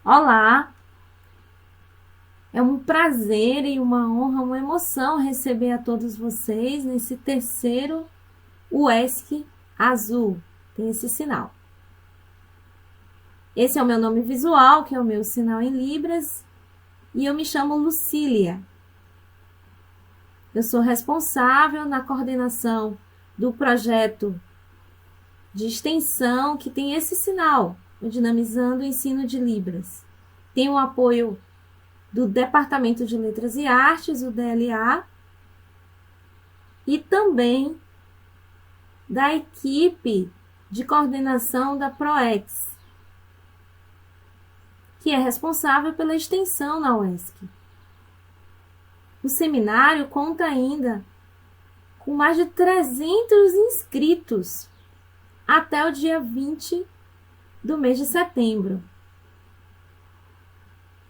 Olá, é um prazer e uma honra, uma emoção receber a todos vocês nesse terceiro UESC Azul. Tem esse sinal. Esse é o meu nome visual, que é o meu sinal em Libras, e eu me chamo Lucília. Eu sou responsável na coordenação do projeto de extensão que tem esse sinal, o Dinamizando o Ensino de Libras. Tem o apoio do Departamento de Letras e Artes, o DLA, e também da equipe de coordenação da PROEX, que é responsável pela extensão na UESC. O seminário conta ainda com mais de 300 inscritos até o dia 20 do mês de setembro.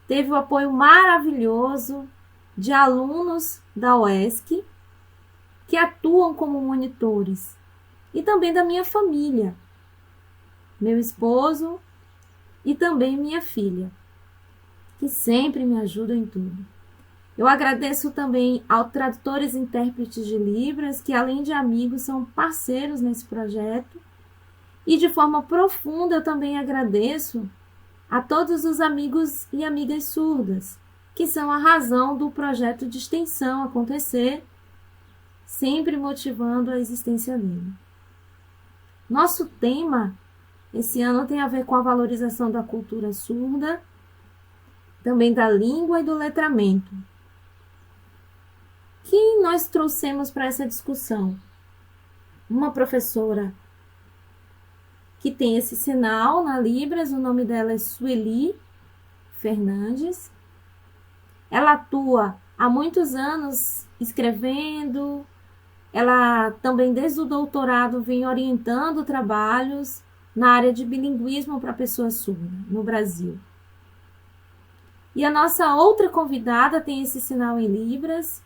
Teve o apoio maravilhoso de alunos da UESC que atuam como monitores e também da minha família, meu esposo e também minha filha, que sempre me ajudam em tudo. Eu agradeço também aos tradutores e intérpretes de Libras, que além de amigos são parceiros nesse projeto, e de forma profunda eu também agradeço a todos os amigos e amigas surdas, que são a razão do projeto de extensão acontecer, sempre motivando a existência dele. Nosso tema esse ano tem a ver com a valorização da cultura surda, também da língua e do letramento. Quem nós trouxemos para essa discussão? Uma professora que tem esse sinal na Libras, o nome dela é Sueli Fernandes. Ela atua há muitos anos escrevendo, ela também desde o doutorado vem orientando trabalhos na área de bilinguismo para pessoas surdas no Brasil. E a nossa outra convidada tem esse sinal em Libras,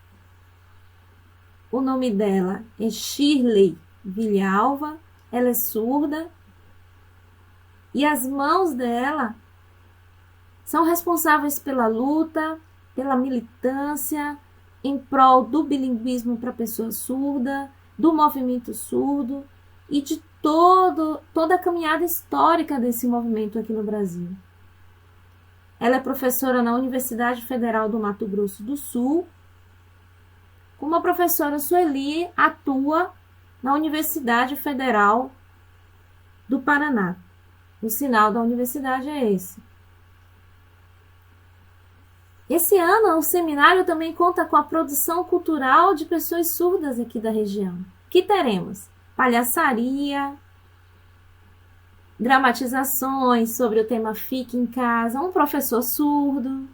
o nome dela é Shirley Vilhalva, ela é surda, e as mãos dela são responsáveis pela luta, pela militância em prol do bilinguismo para pessoa surda, do movimento surdo e de toda a caminhada histórica desse movimento aqui no Brasil. Ela é professora na Universidade Federal do Mato Grosso do Sul. Como a professora Sueli atua na Universidade Federal do Paraná. O sinal da universidade é esse. Esse ano, o seminário também conta com a produção cultural de pessoas surdas aqui da região. Que teremos palhaçaria, dramatizações sobre o tema Fique em Casa, um professor surdo,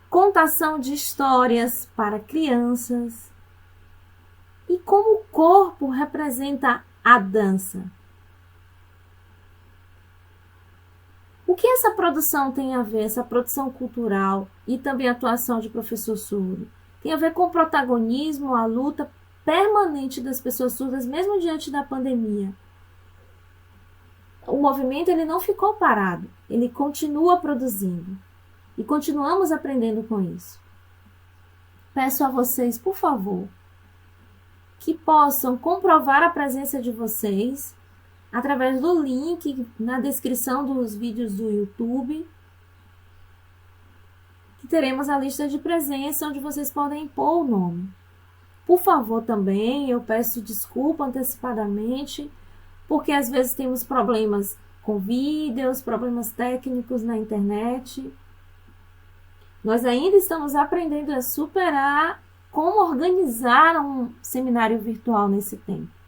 contação de histórias para crianças e como o corpo representa a dança. O que essa produção tem a ver, essa produção cultural e também a atuação de professor surdo? Tem a ver com o protagonismo, a luta permanente das pessoas surdas, mesmo diante da pandemia. O movimento ele não ficou parado, ele continua produzindo e continuamos aprendendo com isso. Peço a vocês, por favor, que possam comprovar a presença de vocês através do link na descrição dos vídeos do YouTube, que teremos a lista de presença onde vocês podem pôr o nome. Por favor, também, eu peço desculpa antecipadamente, porque às vezes temos problemas com vídeos, problemas técnicos na internet. Nós ainda estamos aprendendo a superar como organizar um seminário virtual nesse tempo.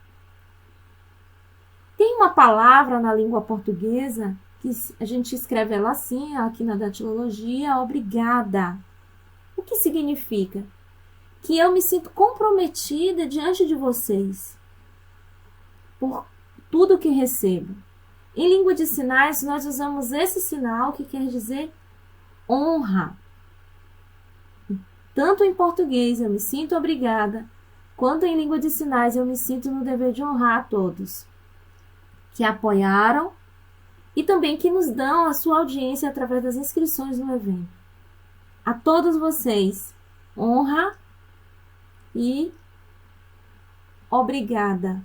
Tem uma palavra na língua portuguesa que a gente escreve ela assim, aqui na datilologia, obrigada. O que significa? Que eu me sinto comprometida diante de vocês por tudo que recebo. Em língua de sinais, nós usamos esse sinal que quer dizer honra. Tanto em português eu me sinto obrigada, quanto em língua de sinais eu me sinto no dever de honrar a todos que apoiaram e também que nos dão a sua audiência através das inscrições no evento. A todos vocês, honra e obrigada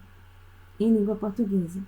em língua portuguesa.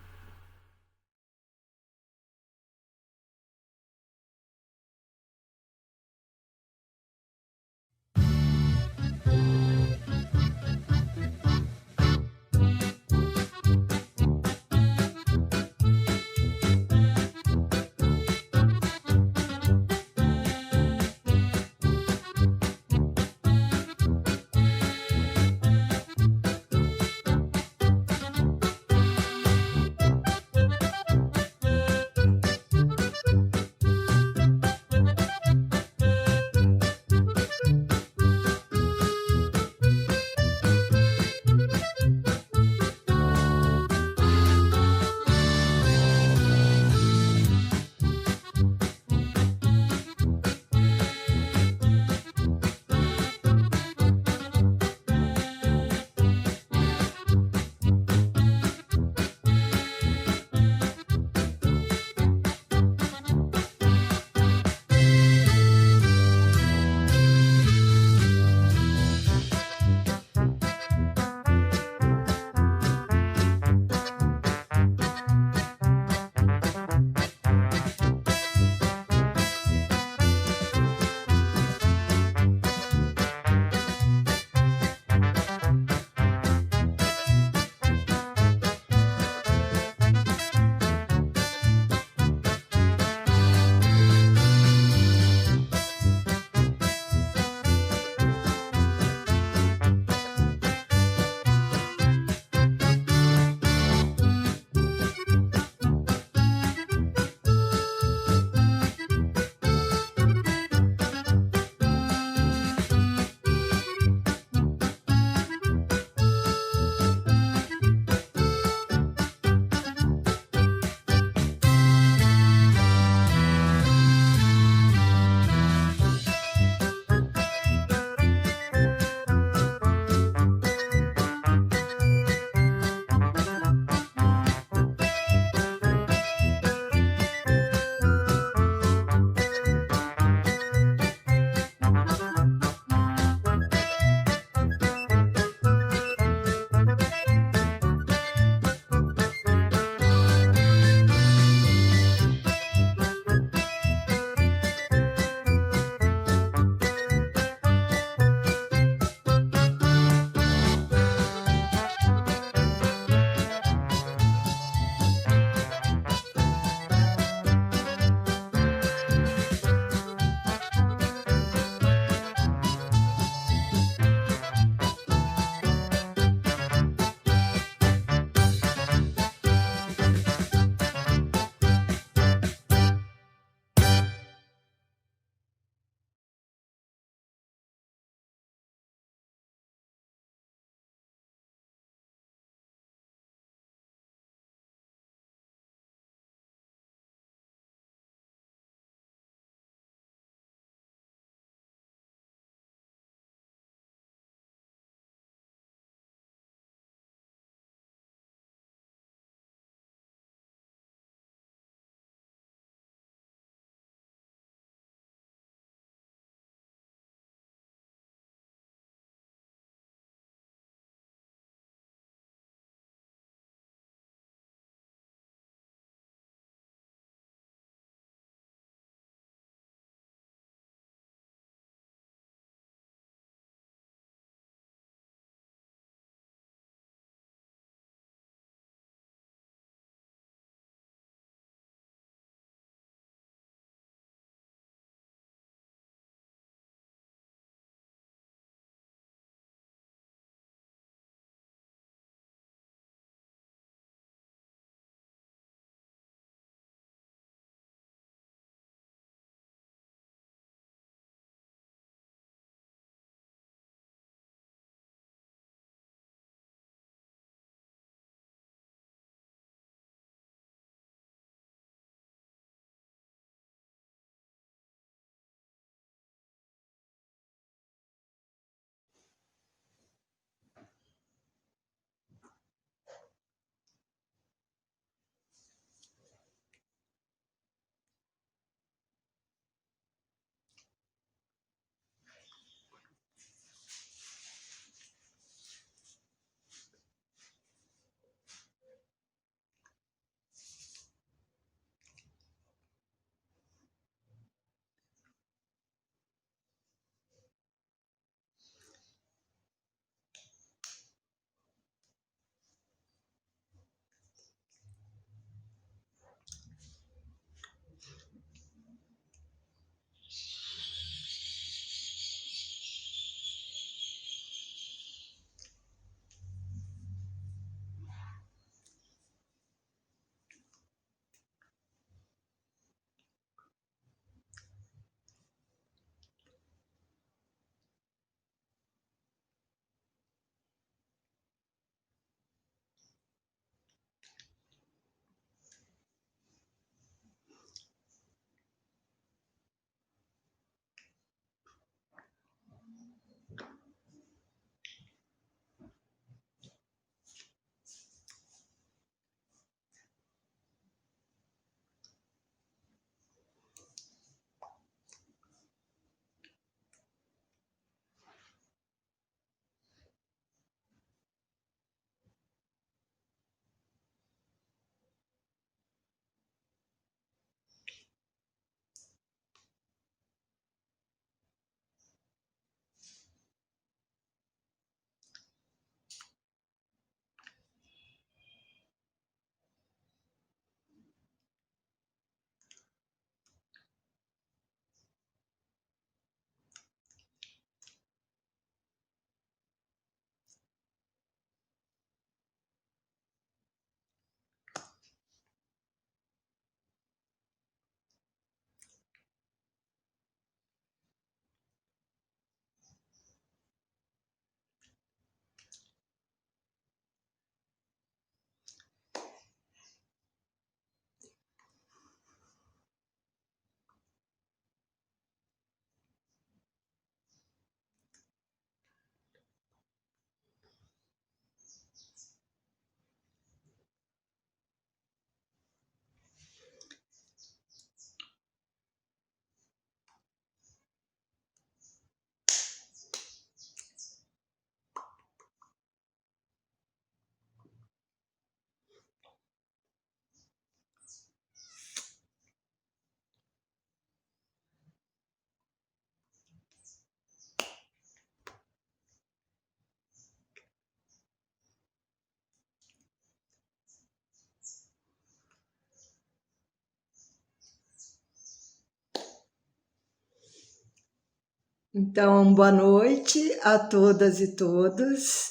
Então, boa noite a todas e todos.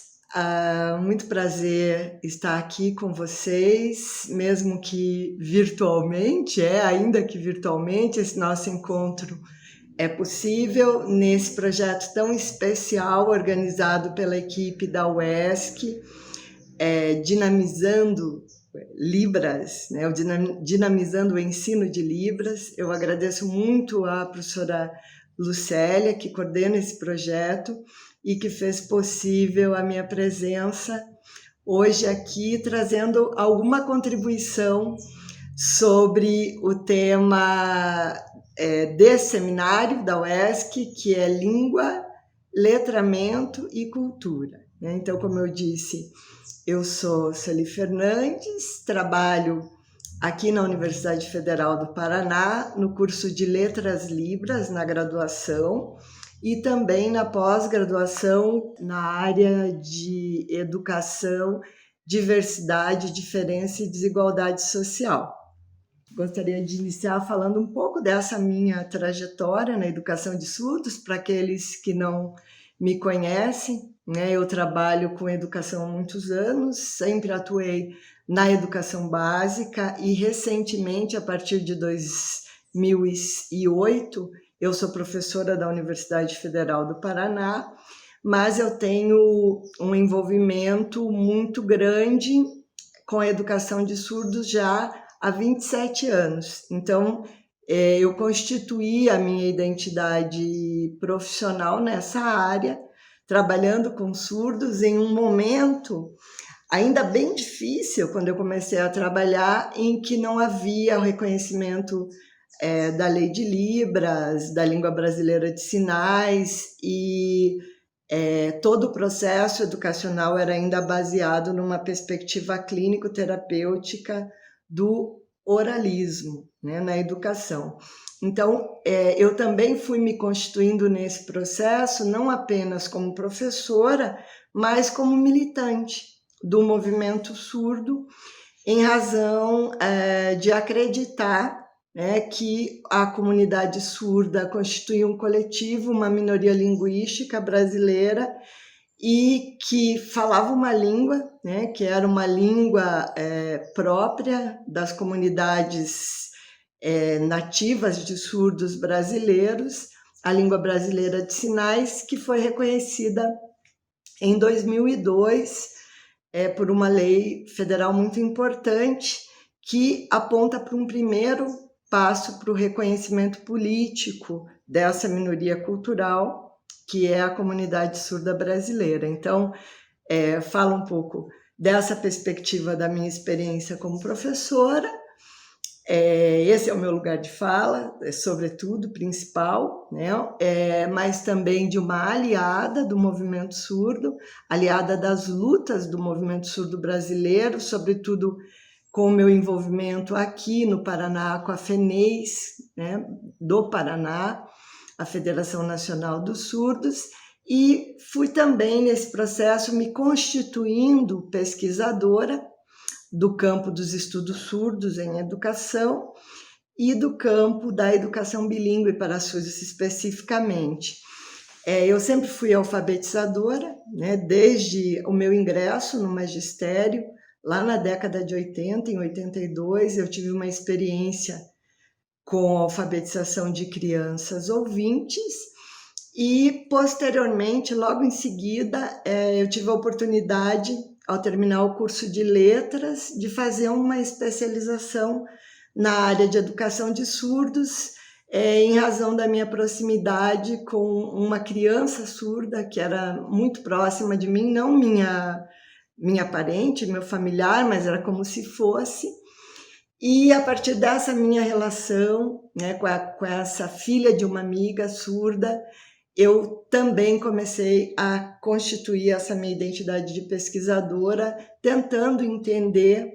Muito prazer estar aqui com vocês, mesmo que virtualmente, ainda que virtualmente, esse nosso encontro é possível nesse projeto tão especial organizado pela equipe da UESC, Dinamizando Libras, né? Dinamizando o ensino de Libras. Eu agradeço muito à professora Lucélia, que coordena esse projeto e que fez possível a minha presença hoje aqui, trazendo alguma contribuição sobre o tema desse seminário da UESC, que é Língua, Letramento e Cultura. Então, como eu disse, eu sou Sueli Fernandes, trabalho aqui na Universidade Federal do Paraná, no curso de Letras Libras, na graduação, e também na pós-graduação na área de Educação, Diversidade, Diferença e Desigualdade Social. Gostaria de iniciar falando um pouco dessa minha trajetória na educação de surdos, para aqueles que não me conhecem. Eu trabalho com educação há muitos anos, sempre atuei na educação básica e recentemente, a partir de 2008, eu sou professora da Universidade Federal do Paraná, mas eu tenho um envolvimento muito grande com a educação de surdos já há 27 anos. Então, eu constituí a minha identidade profissional nessa área, trabalhando com surdos em um momento ainda bem difícil, quando eu comecei a trabalhar, em que não havia o reconhecimento da Lei de Libras, da língua brasileira de sinais, e todo o processo educacional era ainda baseado numa perspectiva clínico-terapêutica do oralismo, né, na educação. Então, eu também fui me constituindo nesse processo, não apenas como professora, mas como militante do movimento surdo, em razão de acreditar que a comunidade surda constitui um coletivo, uma minoria linguística brasileira, e que falava uma língua, que era uma língua própria das comunidades nativas de surdos brasileiros, a língua brasileira de sinais, que foi reconhecida em 2002 por uma lei federal muito importante, que aponta para um primeiro passo para o reconhecimento político dessa minoria cultural, que é a comunidade surda brasileira. Então, falo um pouco dessa perspectiva da minha experiência como professora. Esse é o meu lugar de fala, sobretudo, principal, mas também de uma aliada do movimento surdo, aliada das lutas do movimento surdo brasileiro, sobretudo com o meu envolvimento aqui no Paraná com a FENEIS, do Paraná, a Federação Nacional dos Surdos, e fui também nesse processo me constituindo pesquisadora do campo dos estudos surdos em educação e do campo da educação bilíngue para surdos especificamente. Eu sempre fui alfabetizadora, desde o meu ingresso no magistério, lá na década de 80, em 82, eu tive uma experiência com a alfabetização de crianças ouvintes e, posteriormente, logo em seguida, eu tive a oportunidade, ao terminar o curso de letras, de fazer uma especialização na área de educação de surdos, em razão da minha proximidade com uma criança surda que era muito próxima de mim, não minha parente, meu familiar, mas era como se fosse. E a partir dessa minha relação com essa filha de uma amiga surda, eu também comecei a constituir essa minha identidade de pesquisadora, tentando entender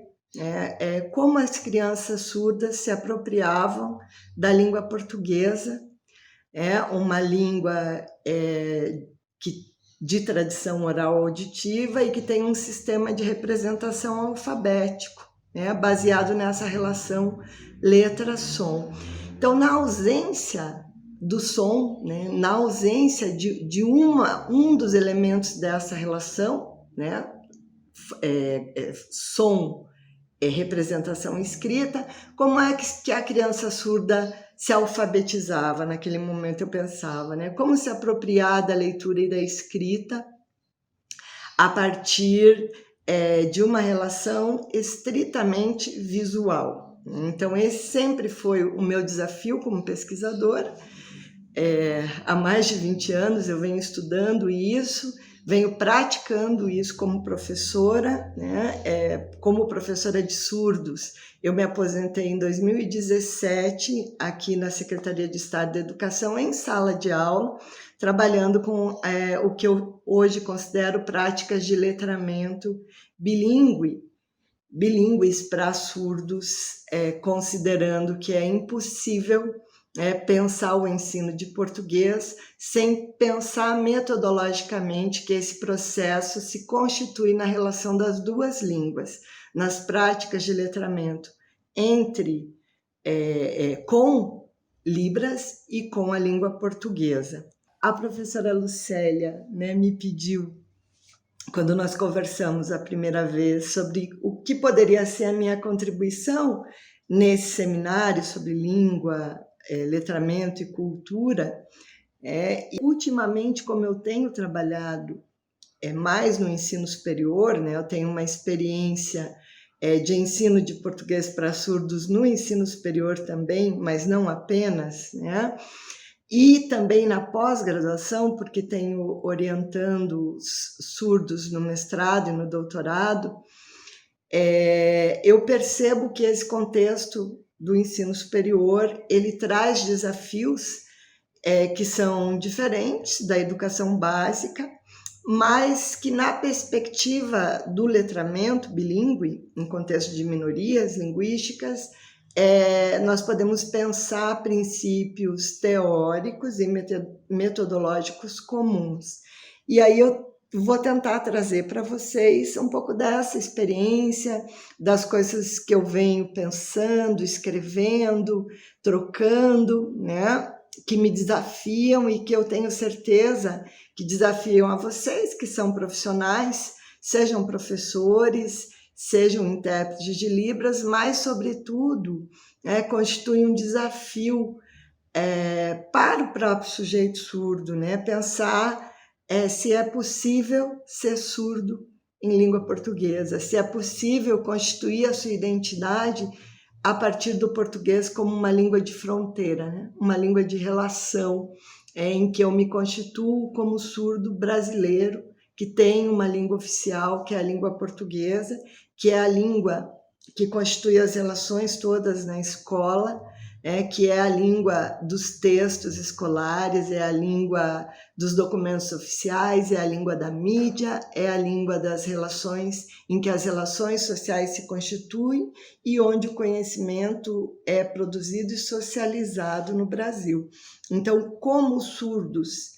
como as crianças surdas se apropriavam da língua portuguesa, uma língua de tradição oral auditiva e que tem um sistema de representação alfabético, baseado nessa relação letra-som. Então, na ausência do som, né, na ausência de um dos elementos dessa relação, né, som representação escrita, como é que a criança surda se alfabetizava naquele momento, eu pensava, né? Como se apropriar da leitura e da escrita a partir de uma relação estritamente visual. Então, esse sempre foi o meu desafio como pesquisadora. Há mais de 20 anos eu venho estudando isso, venho praticando isso como professora, né? Como professora de surdos. Eu me aposentei em 2017 aqui na Secretaria de Estado da Educação, em sala de aula, trabalhando com o que eu hoje considero práticas de letramento bilíngues para surdos, considerando que é impossível pensar o ensino de português sem pensar metodologicamente que esse processo se constitui na relação das duas línguas, nas práticas de letramento com Libras e com a língua portuguesa. A professora Lucélia, né, me pediu, quando nós conversamos a primeira vez, sobre o que poderia ser a minha contribuição nesse seminário sobre língua, letramento e cultura. Ultimamente, como eu tenho trabalhado mais no ensino superior, né, eu tenho uma experiência de ensino de português para surdos no ensino superior também, mas não apenas, né? E também na pós-graduação, porque tenho orientando surdos no mestrado e no doutorado, eu percebo que esse contexto do ensino superior, ele traz desafios que são diferentes da educação básica, mas que na perspectiva do letramento bilíngue, em contexto de minorias linguísticas, nós podemos pensar princípios teóricos e metodológicos comuns. E aí eu vou tentar trazer para vocês um pouco dessa experiência, das coisas que eu venho pensando, escrevendo, trocando, né? Que me desafiam e que eu tenho certeza que desafiam a vocês, que são profissionais, sejam professores, sejam intérpretes de Libras, mas, sobretudo, constitui um desafio para o próprio sujeito surdo, né? Pensar se é possível ser surdo em língua portuguesa, se é possível constituir a sua identidade a partir do português como uma língua de fronteira, né? Uma língua de relação, em que eu me constituo como surdo brasileiro, que tem uma língua oficial, que é a língua portuguesa, que é a língua que constitui as relações todas na escola, que é a língua dos textos escolares, é a língua dos documentos oficiais, é a língua da mídia, é a língua das relações, em que as relações sociais se constituem e onde o conhecimento é produzido e socializado no Brasil. Então, como surdos,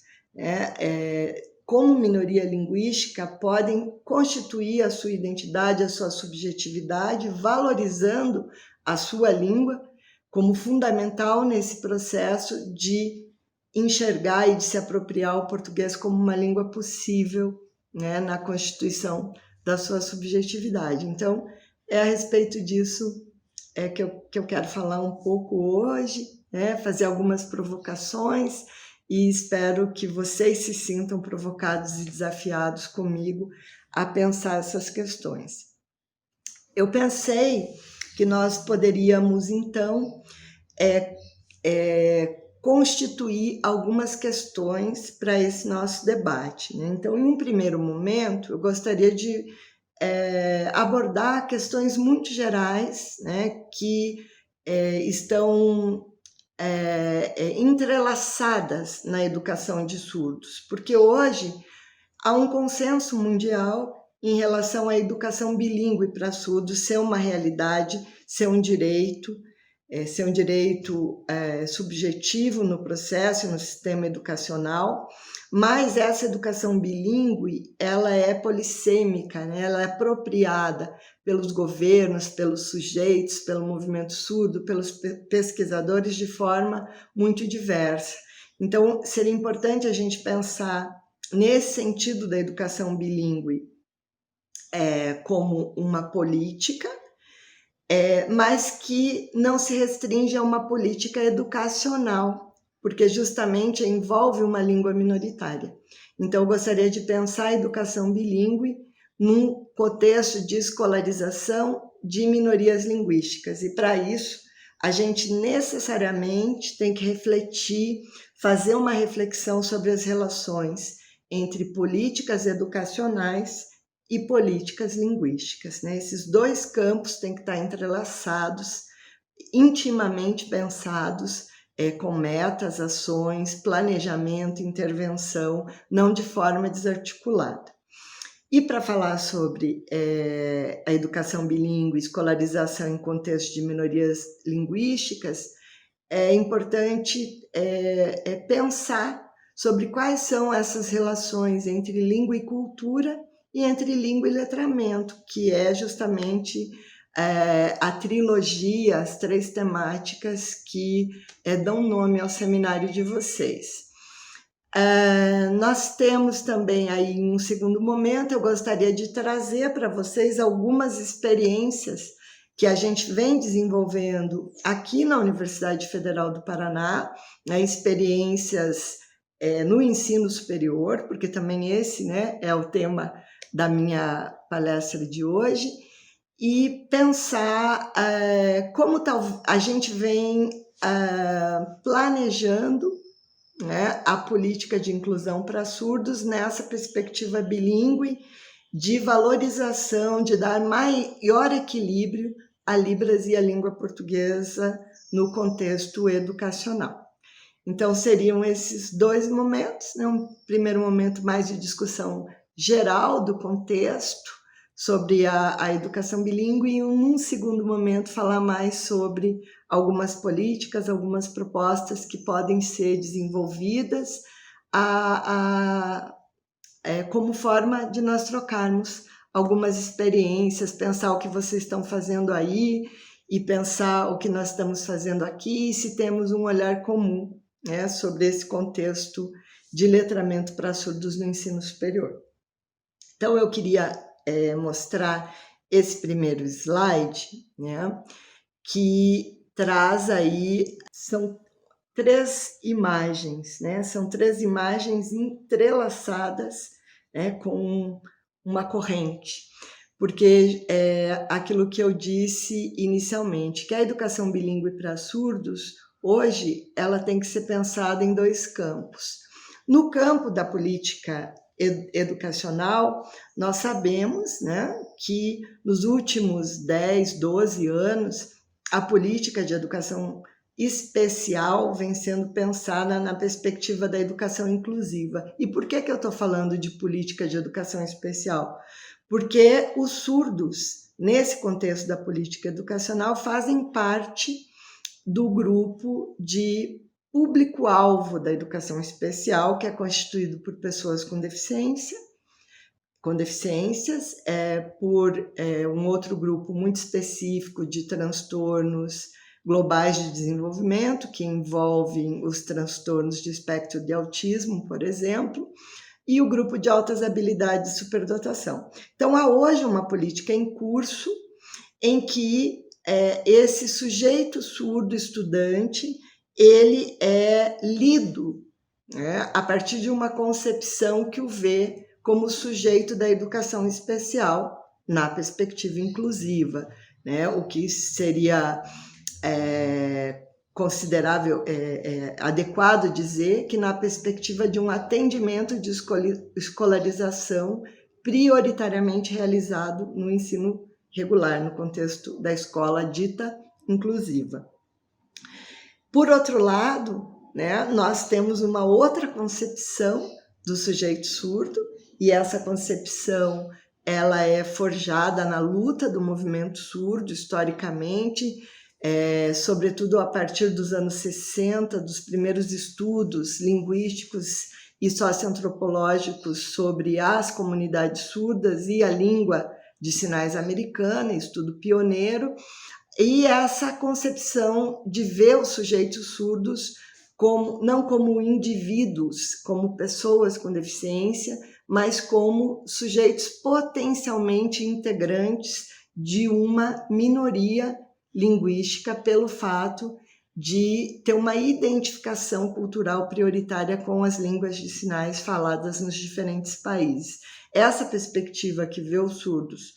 como minoria linguística, podem constituir a sua identidade, a sua subjetividade, valorizando a sua língua como fundamental nesse processo de enxergar e de se apropriar o português como uma língua possível, né, na constituição da sua subjetividade. Então, a respeito disso que eu quero falar um pouco hoje, né, fazer algumas provocações, e espero que vocês se sintam provocados e desafiados comigo a pensar essas questões. Eu pensei que nós poderíamos, então, constituir algumas questões para esse nosso debate, né? Então, em um primeiro momento, eu gostaria de abordar questões muito gerais, né, que estão entrelaçadas na educação de surdos, porque hoje há um consenso mundial em relação à educação bilíngue para surdos ser uma realidade, ser um direito subjetivo no processo e no sistema educacional, Mas essa educação bilíngue, ela é polissêmica, né? Ela é apropriada pelos governos, pelos sujeitos, pelo movimento surdo, pelos pesquisadores de forma muito diversa. Então, seria importante a gente pensar nesse sentido da educação bilíngue como uma política, mas que não se restringe a uma política educacional, porque justamente envolve uma língua minoritária. Então, eu gostaria de pensar a educação bilíngue num contexto de escolarização de minorias linguísticas. E, para isso, a gente necessariamente tem que refletir, fazer uma reflexão sobre as relações entre políticas educacionais e políticas linguísticas, né? Esses dois campos têm que estar entrelaçados, intimamente pensados, com metas, ações, planejamento, intervenção, não de forma desarticulada. E para falar sobre a educação bilíngue, escolarização em contexto de minorias linguísticas, é importante pensar sobre quais são essas relações entre língua e cultura e entre língua e letramento, que é justamente a trilogia, as 3 temáticas que dão nome ao seminário de vocês. Nós temos também aí, em um segundo momento, eu gostaria de trazer para vocês algumas experiências que a gente vem desenvolvendo aqui na Universidade Federal do Paraná, né, experiências no ensino superior, porque também esse, né, é o tema da minha palestra de hoje, e pensar como a gente vem planejando, né, a política de inclusão para surdos nessa perspectiva bilíngue de valorização, de dar maior equilíbrio a Libras e a língua portuguesa no contexto educacional. Então, seriam esses 2 momentos, né? Um primeiro momento mais de discussão geral do contexto sobre a educação bilíngue e um segundo momento falar mais sobre algumas políticas, algumas propostas que podem ser desenvolvidas como forma de nós trocarmos algumas experiências, pensar o que vocês estão fazendo aí e pensar o que nós estamos fazendo aqui e se temos um olhar comum, né, sobre esse contexto de letramento para surdos no ensino superior. Então, eu queria mostrar esse primeiro slide, né, que traz aí, são 3 imagens, né, são 3 imagens entrelaçadas, né, com uma corrente, porque aquilo que eu disse inicialmente, que a educação bilíngue para surdos, hoje, ela tem que ser pensada em 2 campos. No campo da política educacional, nós sabemos, né, que nos últimos 10, 12 anos, a política de educação especial vem sendo pensada na perspectiva da educação inclusiva. E por que eu estou falando de política de educação especial? Porque os surdos, nesse contexto da política educacional, fazem parte do grupo de público-alvo da educação especial, que é constituído por pessoas com deficiências, por um outro grupo muito específico de transtornos globais de desenvolvimento, que envolvem os transtornos de espectro de autismo, por exemplo, e o grupo de altas habilidades de superdotação. Então, há hoje uma política em curso em que esse sujeito surdo estudante, ele é lido, né, a partir de uma concepção que o vê como sujeito da educação especial na perspectiva inclusiva, né, o que seria considerável, adequado dizer que na perspectiva de um atendimento de escolarização prioritariamente realizado no ensino regular, no contexto da escola dita inclusiva. Por outro lado, né, nós temos uma outra concepção do sujeito surdo, e essa concepção ela é forjada na luta do movimento surdo, historicamente, sobretudo a partir dos anos 60, dos primeiros estudos linguísticos e socioantropológicos sobre as comunidades surdas e a língua de sinais americana, estudo pioneiro, e essa concepção de ver os sujeitos surdos não como indivíduos, como pessoas com deficiência, mas como sujeitos potencialmente integrantes de uma minoria linguística pelo fato de ter uma identificação cultural prioritária com as línguas de sinais faladas nos diferentes países. Essa perspectiva que vê os surdos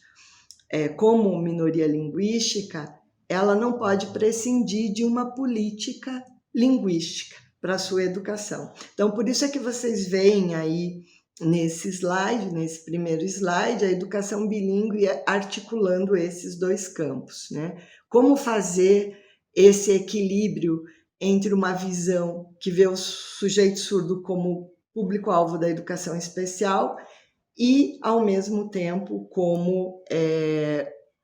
como minoria linguística, ela não pode prescindir de uma política linguística para a sua educação. Então, por isso é que vocês veem aí nesse primeiro slide, a educação bilíngue articulando esses dois campos, né? Como fazer esse equilíbrio entre uma visão que vê o sujeito surdo como público-alvo da educação especial e, ao mesmo tempo, como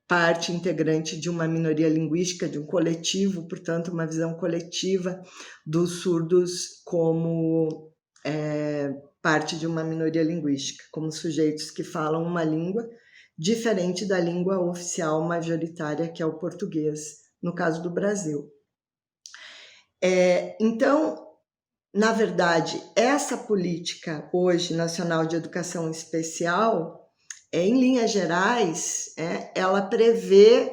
parte integrante de uma minoria linguística, de um coletivo, portanto, uma visão coletiva dos surdos como parte de uma minoria linguística, como sujeitos que falam uma língua diferente da língua oficial majoritária, que é o português, no caso do Brasil. Então, na verdade, essa política hoje nacional de educação especial, em linhas gerais, ela prevê,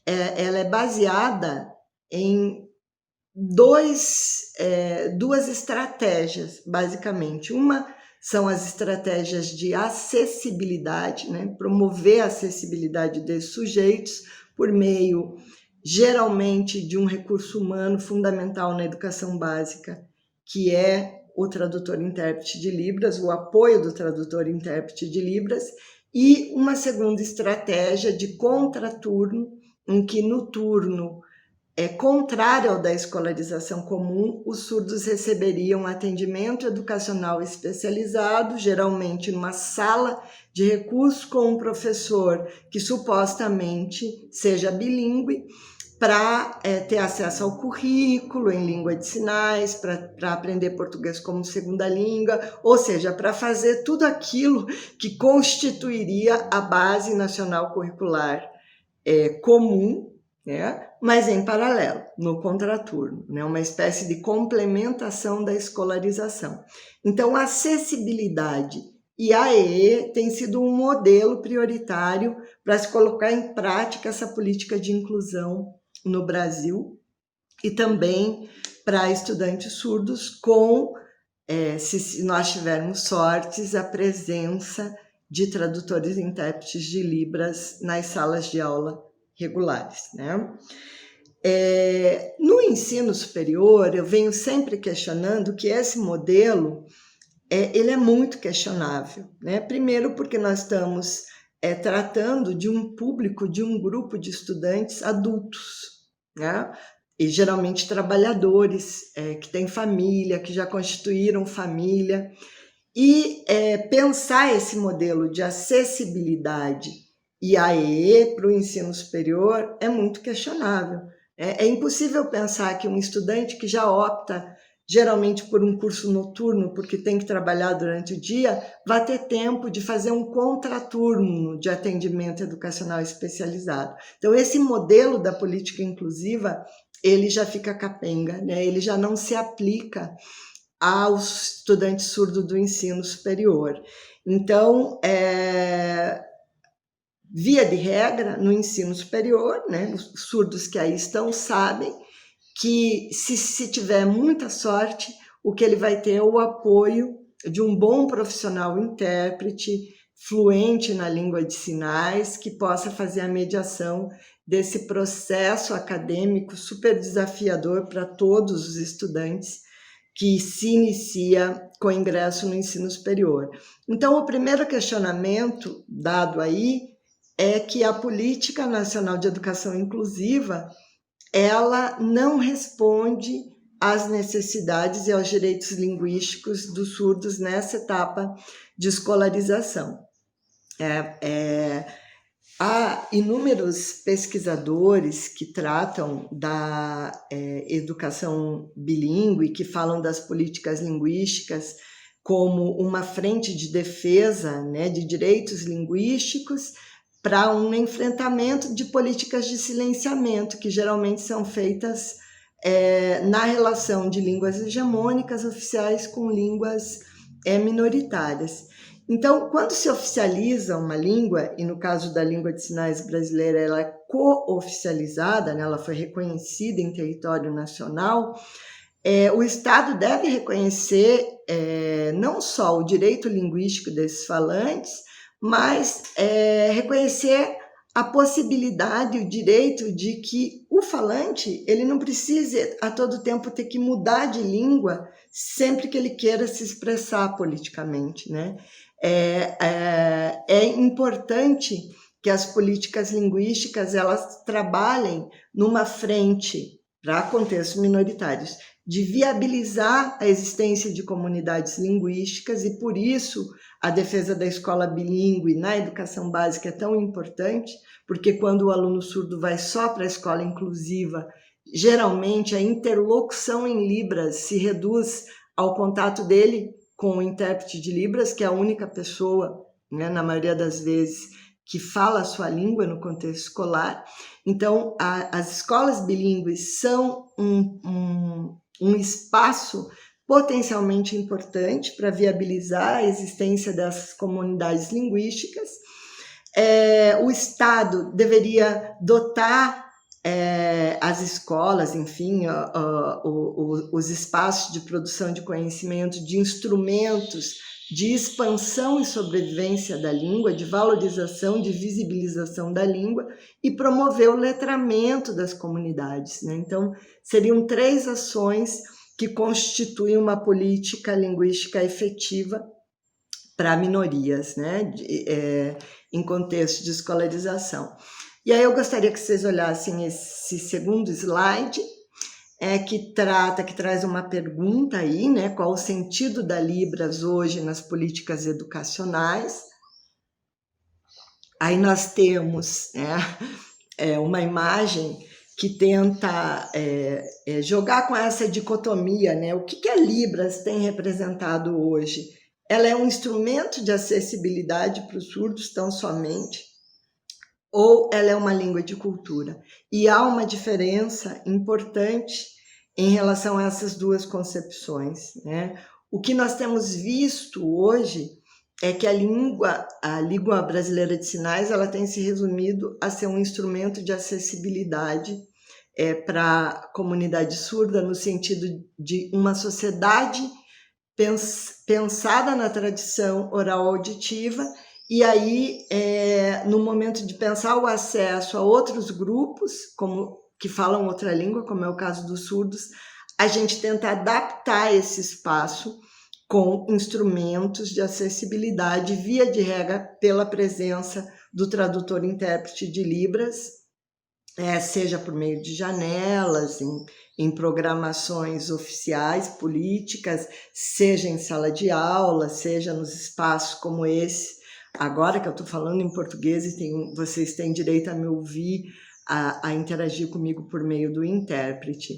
ela é baseada em duas estratégias, basicamente. Uma são as estratégias de acessibilidade, né? Promover a acessibilidade desses sujeitos por meio, geralmente, de um recurso humano fundamental na educação básica, que é o tradutor-intérprete de Libras, o apoio do tradutor-intérprete de Libras, e uma segunda estratégia de contraturno, em que no turno contrário ao da escolarização comum, os surdos receberiam atendimento educacional especializado, geralmente numa sala de recursos com um professor que supostamente seja bilíngue, para ter acesso ao currículo em língua de sinais, para aprender português como segunda língua, ou seja, para fazer tudo aquilo que constituiria a base nacional curricular comum, né? Mas em paralelo, no contraturno, né? Uma espécie de complementação da escolarização. Então, a acessibilidade e a AEE tem sido um modelo prioritário para se colocar em prática essa política de inclusão no Brasil e também para estudantes surdos com, se nós tivermos sortes, a presença de tradutores e intérpretes de Libras nas salas de aula regulares, né? No ensino superior, eu venho sempre questionando que esse modelo ele é muito questionável, né? Primeiro porque nós estamos tratando de um público, de um grupo de estudantes adultos, né? E geralmente trabalhadores que têm família, que já constituíram família, e pensar esse modelo de acessibilidade e AEE para o ensino superior é muito questionável. É impossível pensar que um estudante que já opta geralmente por um curso noturno, porque tem que trabalhar durante o dia, vai ter tempo de fazer um contraturno de atendimento educacional especializado. Então, esse modelo da política inclusiva, ele já fica capenga, né? Ele já não se aplica aos estudantes surdos do ensino superior. Então, via de regra, no ensino superior, né, os surdos que aí estão sabem que, se tiver muita sorte, o que ele vai ter é o apoio de um bom profissional intérprete, fluente na língua de sinais, que possa fazer a mediação desse processo acadêmico super desafiador para todos os estudantes que se inicia com ingresso no ensino superior. Então, o primeiro questionamento dado aí é que a Política Nacional de Educação Inclusiva, ela não responde às necessidades e aos direitos linguísticos dos surdos nessa etapa de escolarização. Há inúmeros pesquisadores que tratam da educação bilíngue, que falam das políticas linguísticas como uma frente de defesa, né, de direitos linguísticos para um enfrentamento de políticas de silenciamento, que geralmente são feitas na relação de línguas hegemônicas oficiais com línguas minoritárias. Então, quando se oficializa uma língua, e no caso da língua de sinais brasileira, ela é co-oficializada, né, ela foi reconhecida em território nacional, o Estado deve reconhecer não só o direito linguístico desses falantes, mas reconhecer a possibilidade, o direito de que o falante ele não precise a todo tempo ter que mudar de língua sempre que ele queira se expressar politicamente, né? É importante que as políticas linguísticas elas trabalhem numa frente para contextos minoritários, de viabilizar a existência de comunidades linguísticas, e por isso a defesa da escola bilíngue na educação básica é tão importante, porque quando o aluno surdo vai só para a escola inclusiva, geralmente a interlocução em Libras se reduz ao contato dele com o intérprete de Libras, que é a única pessoa, né, na maioria das vezes, que fala a sua língua no contexto escolar. Então, as escolas bilíngues são um espaço potencialmente importante para viabilizar a existência dessas comunidades linguísticas. O Estado deveria dotar as escolas, enfim, os espaços de produção de conhecimento, de instrumentos de expansão e sobrevivência da língua, de valorização, de visibilização da língua e promover o letramento das comunidades, né? Então, seriam 3 ações que constituem uma política linguística efetiva para minorias, né? Em contexto de escolarização. E aí eu gostaria que vocês olhassem esse segundo slide, que traz uma pergunta aí, né? Qual o sentido da Libras hoje nas políticas educacionais? Aí nós temos uma imagem que tenta jogar com essa dicotomia, né? O que a Libras tem representado hoje? Ela é um instrumento de acessibilidade para os surdos tão somente, ou ela é uma língua de cultura? E há uma diferença importante em relação a essas duas concepções, né? O que nós temos visto hoje é que a língua brasileira de sinais ela tem se resumido a ser um instrumento de acessibilidade para a comunidade surda, no sentido de uma sociedade pensada na tradição oral auditiva. E aí, no momento de pensar o acesso a outros grupos, que falam outra língua, como é o caso dos surdos, a gente tenta adaptar esse espaço com instrumentos de acessibilidade, via de regra, pela presença do tradutor-intérprete de Libras, seja por meio de janelas, em programações oficiais, políticas, seja em sala de aula, seja nos espaços como esse. Agora que eu estou falando em português e vocês têm direito a me ouvir, a interagir comigo por meio do intérprete.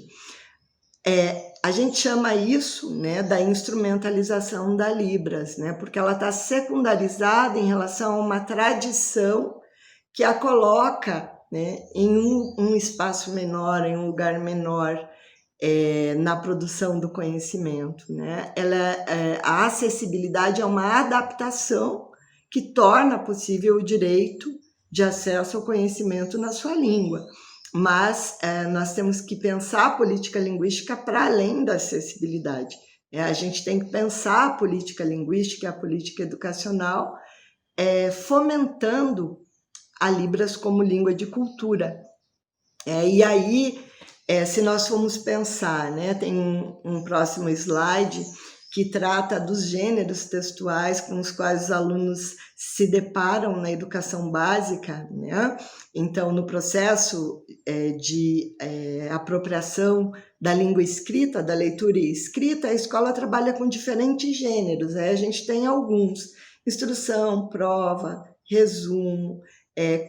A gente chama isso, né, da instrumentalização da Libras, né, porque ela está secundarizada em relação a uma tradição que a coloca, né, em um espaço menor, em um lugar menor, na produção do conhecimento, né? A acessibilidade é uma adaptação que torna possível o direito de acesso ao conhecimento na sua língua. Mas nós temos que pensar a política linguística para além da acessibilidade. A gente tem que pensar a política linguística e a política educacional fomentando a Libras como língua de cultura. E aí, se nós formos pensar, né, tem um próximo slide que trata dos gêneros textuais com os quais os alunos se deparam na educação básica, né? Então, no processo de apropriação da língua escrita, da leitura e escrita, a escola trabalha com diferentes gêneros. A gente tem alguns: instrução, prova, resumo,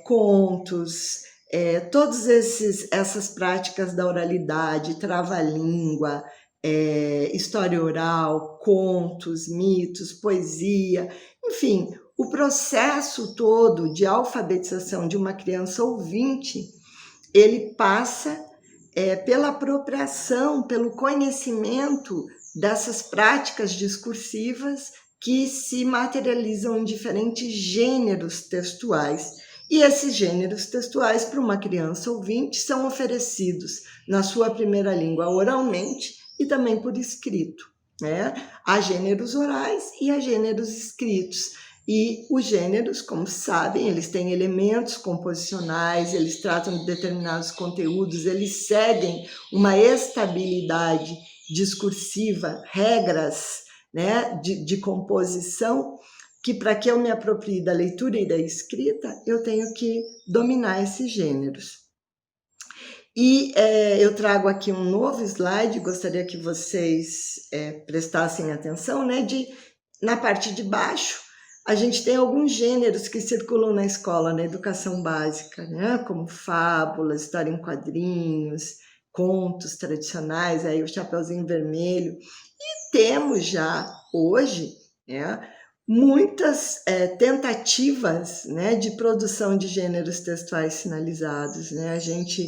contos, todas essas práticas da oralidade, trava-língua, história oral, contos, mitos, poesia, enfim, o processo todo de alfabetização de uma criança ouvinte, ele passa pela apropriação, pelo conhecimento dessas práticas discursivas que se materializam em diferentes gêneros textuais. E esses gêneros textuais, para uma criança ouvinte, são oferecidos na sua primeira língua oralmente e também por escrito, né? Há gêneros orais e há gêneros escritos. E os gêneros, como sabem, eles têm elementos composicionais, eles tratam de determinados conteúdos, eles seguem uma estabilidade discursiva, regras, né, de composição, que para que eu me aproprie da leitura e da escrita, eu tenho que dominar esses gêneros. E eu trago aqui um novo slide, gostaria que vocês prestassem atenção, né, na parte de baixo, a gente tem alguns gêneros que circulam na escola, na educação básica, né? Como fábulas, história em quadrinhos, contos tradicionais, aí o Chapeuzinho Vermelho. E temos já, hoje, né, muitas tentativas, né, de produção de gêneros textuais sinalizados, né? A gente,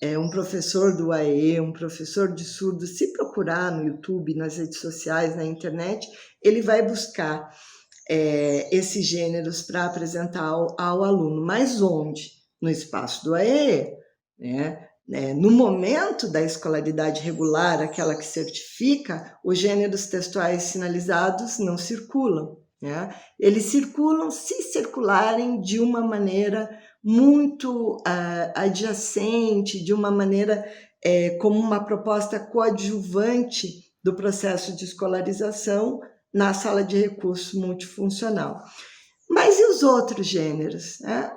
um professor do AE, um professor de surdos, se procurar no YouTube, nas redes sociais, na internet, ele vai buscar esses gêneros para apresentar ao aluno. Mas onde? No espaço do AE, né? No momento da escolaridade regular, aquela que certifica, os gêneros textuais sinalizados não circulam, né? Eles circulam se circularem de uma maneira muito adjacente, de uma maneira como uma proposta coadjuvante do processo de escolarização na sala de recursos multifuncional. Mas e os outros gêneros? Né?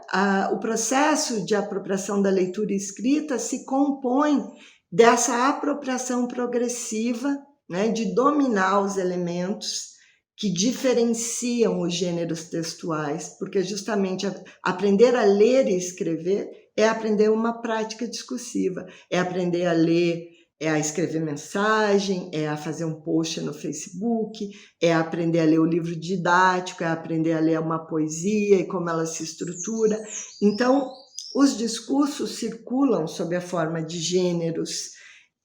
O processo de apropriação da leitura escrita se compõe dessa apropriação progressiva, né, de dominar os elementos que diferenciam os gêneros textuais, porque justamente aprender a ler e escrever é aprender uma prática discursiva, é aprender a ler, é a escrever mensagem, é a fazer um post no Facebook, é aprender a ler o livro didático, é aprender a ler uma poesia e como ela se estrutura. Então, os discursos circulam sob a forma de gêneros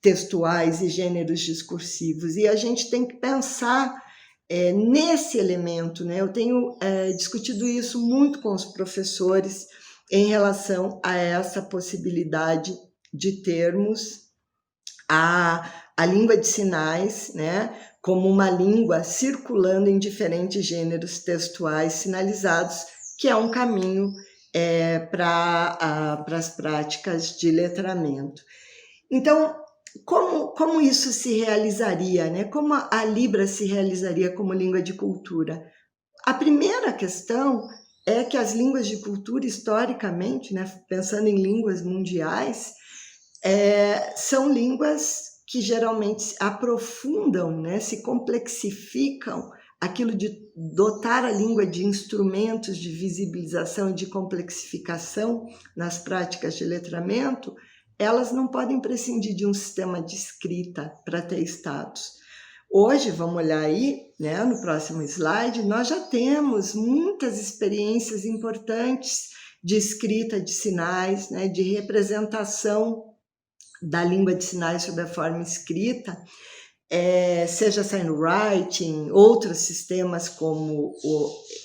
textuais e gêneros discursivos, e a gente tem que pensar nesse elemento, né? Eu tenho discutido isso muito com os professores em relação a essa possibilidade de termos a língua de sinais, né, como uma língua circulando em diferentes gêneros textuais sinalizados, que é um caminho para as práticas de letramento. Então, como isso se realizaria, né? Como a Libras se realizaria como língua de cultura? A primeira questão é que as línguas de cultura, historicamente, né, pensando em línguas mundiais, são línguas que geralmente aprofundam, né, se complexificam, aquilo de dotar a língua de instrumentos de visibilização e de complexificação nas práticas de letramento, elas não podem prescindir de um sistema de escrita para ter status. Hoje, vamos olhar aí, né, no próximo slide, nós já temos muitas experiências importantes de escrita de sinais, né, de representação da língua de sinais sob a forma escrita, seja Signwriting, outros sistemas como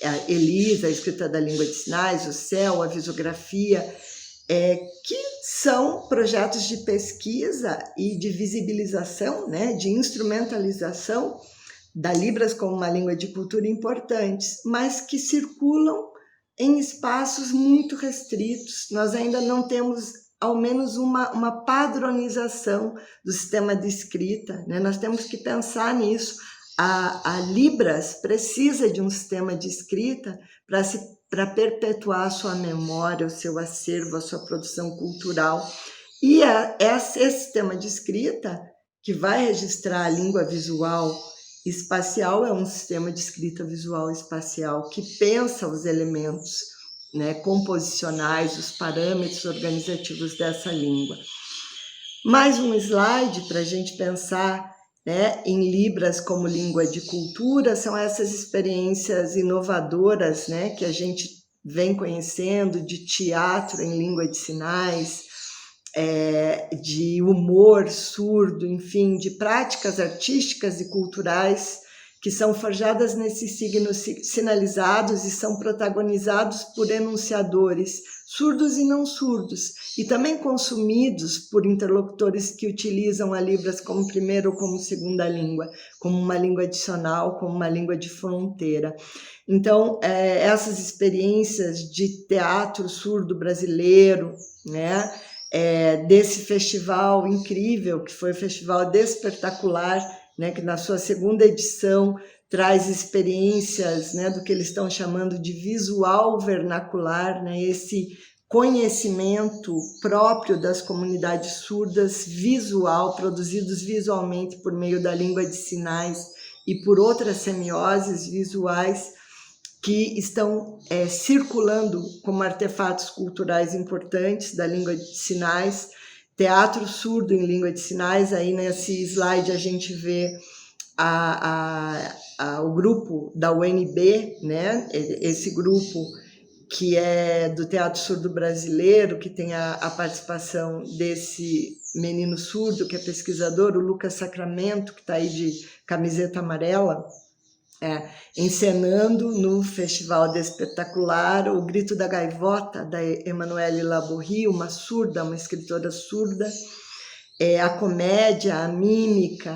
a ELISA, a escrita da língua de sinais, o CEL, a visografia, que são projetos de pesquisa e de visibilização, né, de instrumentalização da Libras como uma língua de cultura importantes, mas que circulam em espaços muito restritos. Nós ainda não temos ao menos uma padronização do sistema de escrita, né? Nós temos que pensar nisso. A Libras precisa de um sistema de escrita para perpetuar a sua memória, o seu acervo, a sua produção cultural. E esse sistema de escrita, que vai registrar a língua visual espacial, é um sistema de escrita visual espacial que pensa os elementos, né, composicionais, os parâmetros organizativos dessa língua. Mais um slide para a gente pensar né, em Libras como língua de cultura, são essas experiências inovadoras, né, que a gente vem conhecendo, de teatro em língua de sinais, de humor surdo, enfim, de práticas artísticas e culturais que são forjadas nesses signos sinalizados e são protagonizados por enunciadores surdos e não surdos, e também consumidos por interlocutores que utilizam a Libras como primeira ou como segunda língua, como uma língua adicional, como uma língua de fronteira. Então, essas experiências de teatro surdo brasileiro, né, desse festival incrível, que foi o Festival Despertacular, né, que na sua segunda edição traz experiências, né, do que eles estão chamando de visual vernacular, né, esse conhecimento próprio das comunidades surdas, visual, produzidos visualmente por meio da língua de sinais e por outras semioses visuais que estão circulando como artefatos culturais importantes da língua de sinais. Teatro surdo em língua de sinais, aí nesse slide a gente vê o grupo da UNB, né? Esse grupo que é do Teatro Surdo Brasileiro, que tem a participação desse menino surdo, que é pesquisador, o Lucas Sacramento, que está aí de camiseta amarela, encenando no Festival Despertacular o Grito da Gaivota, da Emanuele Laborie, uma surda, uma escritora surda, a comédia, a mímica.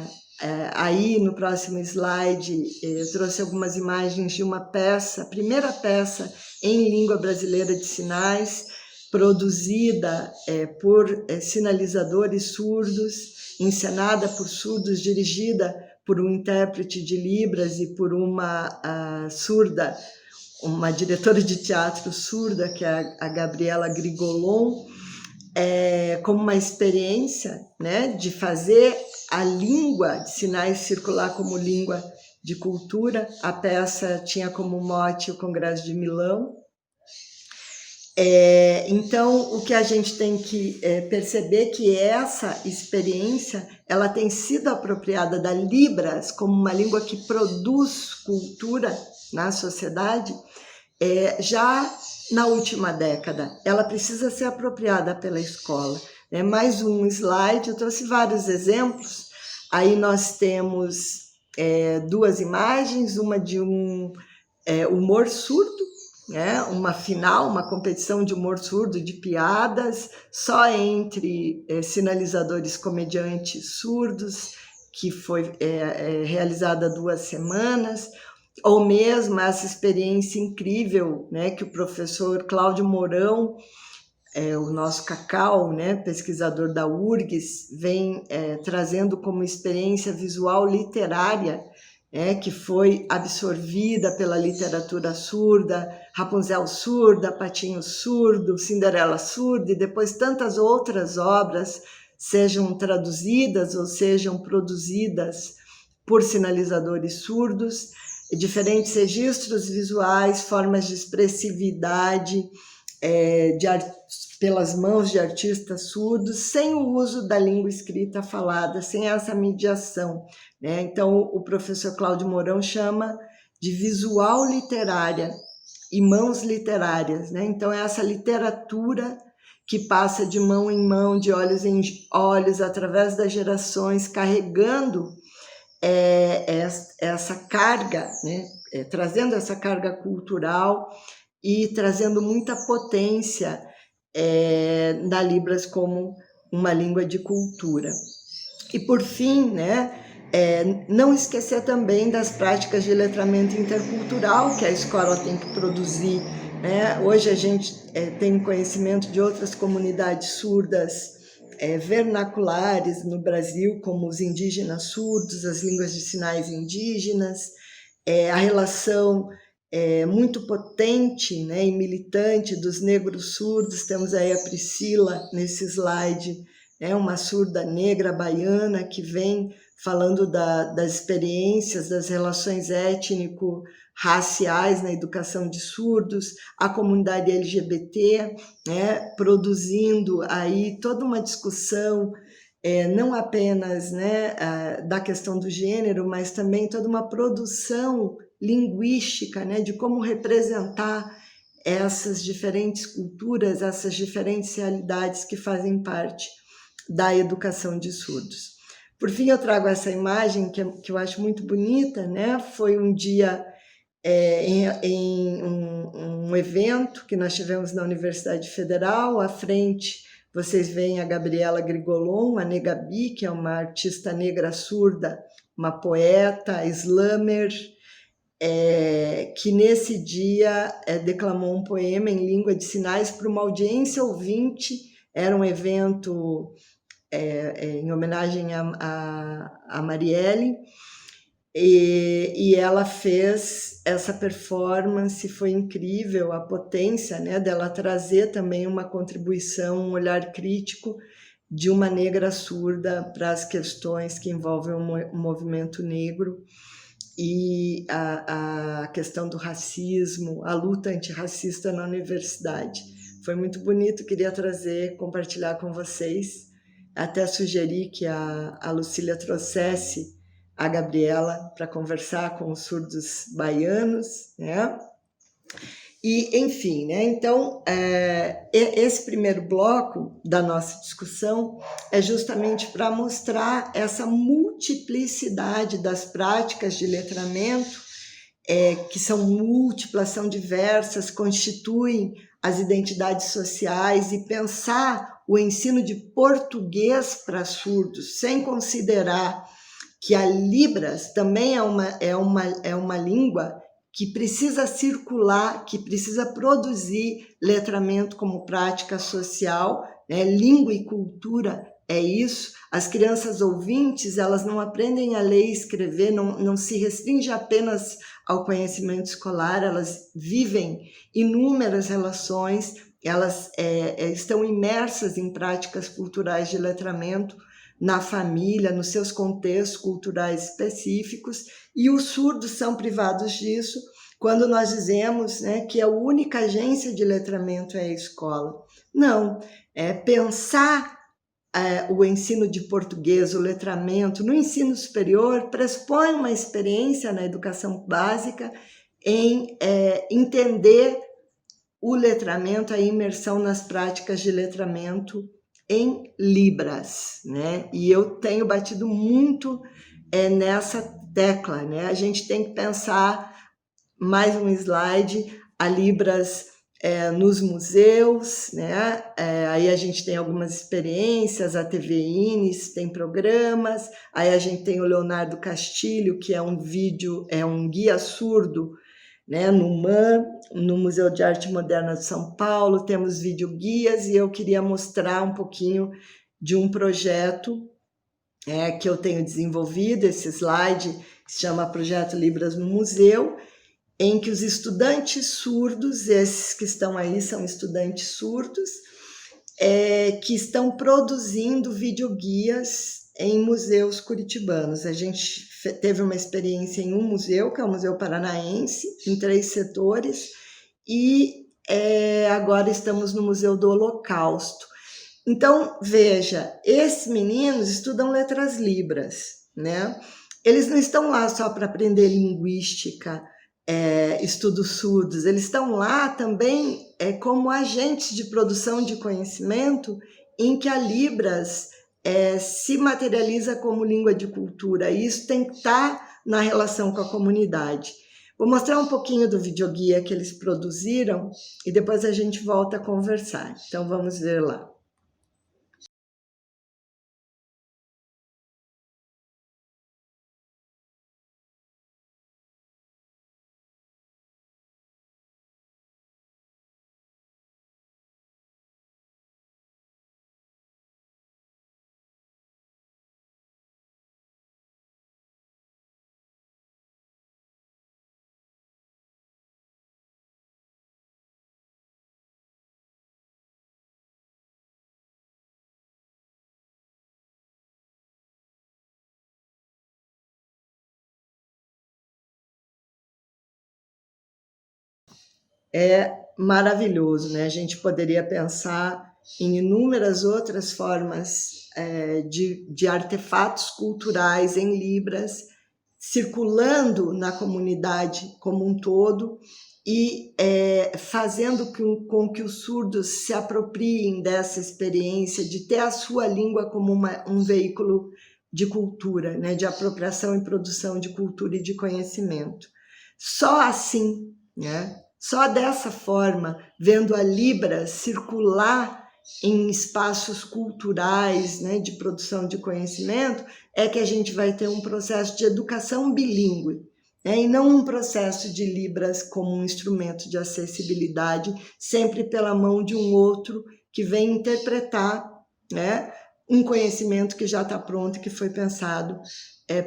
Aí no próximo slide eu trouxe algumas imagens de uma peça, a primeira peça em língua brasileira de sinais, produzida por sinalizadores surdos, encenada por surdos, dirigida por um intérprete de Libras e por uma surda, uma diretora de teatro surda, que é a Gabriela Grigolon, como uma experiência, né, de fazer a língua de sinais circular como língua de cultura. A peça tinha como mote o Congresso de Milão. Então, o que a gente tem que perceber que essa experiência ela tem sido apropriada da Libras como uma língua que produz cultura na sociedade já na última década. Ela precisa ser apropriada pela escola. Mais um slide, eu trouxe vários exemplos. Aí nós temos duas imagens, uma de um humor surdo, né? Uma final, uma competição de humor surdo, de piadas, só entre sinalizadores comediantes surdos, que foi realizada há 2 semanas, ou mesmo essa experiência incrível, né, que o professor Cláudio Mourão, o nosso Cacau, né, pesquisador da URGS, vem trazendo como experiência visual literária, que foi absorvida pela literatura surda, Rapunzel surda, Patinho surdo, Cinderela surda, e depois tantas outras obras sejam traduzidas ou sejam produzidas por sinalizadores surdos, diferentes registros visuais, formas de expressividade pelas mãos de artistas surdos, sem o uso da língua escrita falada, sem essa mediação, né? Então, o professor Cláudio Mourão chama de visual literária e mãos literárias, né? Então, é essa literatura que passa de mão em mão, de olhos em olhos, através das gerações, carregando essa carga, né? Trazendo essa carga cultural e trazendo muita potência da Libras como uma língua de cultura. E, por fim, né, não esquecer também das práticas de letramento intercultural que a escola tem que produzir, né? Hoje a gente tem conhecimento de outras comunidades surdas vernaculares no Brasil, como os indígenas surdos, as línguas de sinais indígenas, a relação muito potente, né, e militante dos negros surdos. Temos aí a Priscila nesse slide, uma surda negra baiana que vem falando das experiências, das relações étnico-raciais na educação de surdos, a comunidade LGBT, né, produzindo aí toda uma discussão não apenas, né, da questão do gênero, mas também toda uma produção linguística, né, de como representar essas diferentes culturas, essas diferentes realidades que fazem parte da educação de surdos. Por fim, eu trago essa imagem que eu acho muito bonita, né? Foi um dia em um evento que nós tivemos na Universidade Federal. À frente, vocês veem a Gabriela Grigolon, a Negabi, que é uma artista negra surda, uma poeta, slammer, que nesse dia declamou um poema em língua de sinais para uma audiência ouvinte. Era um evento em homenagem a Marielle, e ela fez essa performance. Foi incrível a potência, né, dela trazer também uma contribuição, um olhar crítico de uma negra surda para as questões que envolvem o movimento negro e a questão do racismo, a luta antirracista na universidade. Foi muito bonito, queria compartilhar com vocês. Até sugeri que a Lucília trouxesse a Gabriela para conversar com os surdos baianos, né? E, enfim, né? Então, esse primeiro bloco da nossa discussão é justamente para mostrar essa multiplicidade das práticas de letramento, que são múltiplas, são diversas, constituem as identidades sociais, e pensar o ensino de português para surdos, sem considerar que a Libras também é uma língua que precisa circular, que precisa produzir letramento como prática social, né? Língua e cultura é isso. As crianças ouvintes, elas não aprendem a ler e escrever, não se restringe apenas ao conhecimento escolar, elas vivem inúmeras relações, elas estão imersas em práticas culturais de letramento na família, nos seus contextos culturais específicos, e os surdos são privados disso quando nós dizemos, né, que a única agência de letramento é a escola. Não, pensar o ensino de português, o letramento no ensino superior pressupõe uma experiência na educação básica em entender o letramento, a imersão nas práticas de letramento em Libras, né? E eu tenho batido muito nessa tecla, né? A gente tem que pensar, mais um slide, a Libras nos museus, né? Aí a gente tem algumas experiências, a TV Inis tem programas, aí a gente tem o Leonardo Castilho, que é um guia surdo, né, no MAM, no Museu de Arte Moderna de São Paulo, temos videoguias, e eu queria mostrar um pouquinho de um projeto que eu tenho desenvolvido. Esse slide se chama Projeto Libras no Museu, em que os estudantes surdos, esses que estão aí são estudantes surdos, que estão produzindo videoguias em museus curitibanos. A gente teve uma experiência em um museu, que é o Museu Paranaense, em 3 setores, e agora estamos no Museu do Holocausto. Então, veja, esses meninos estudam letras libras, né? Eles não estão lá só para aprender linguística, estudos surdos, eles estão lá também como agentes de produção de conhecimento, em que a Libras se materializa como língua de cultura. E isso tem que estar na relação com a comunidade. Vou mostrar um pouquinho do videoguia que eles produziram e depois a gente volta a conversar. Então, vamos ver lá. É maravilhoso, né? A gente poderia pensar em inúmeras outras formas de artefatos culturais em Libras, circulando na comunidade como um todo e fazendo com que os surdos se apropriem dessa experiência de ter a sua língua como um veículo de cultura, né, de apropriação e produção de cultura e de conhecimento. Só assim, né, só dessa forma, vendo a Libras circular em espaços culturais, né, de produção de conhecimento, é que a gente vai ter um processo de educação bilíngue, né, e não um processo de Libras como um instrumento de acessibilidade, sempre pela mão de um outro que vem interpretar, né, um conhecimento que já está pronto e que foi pensado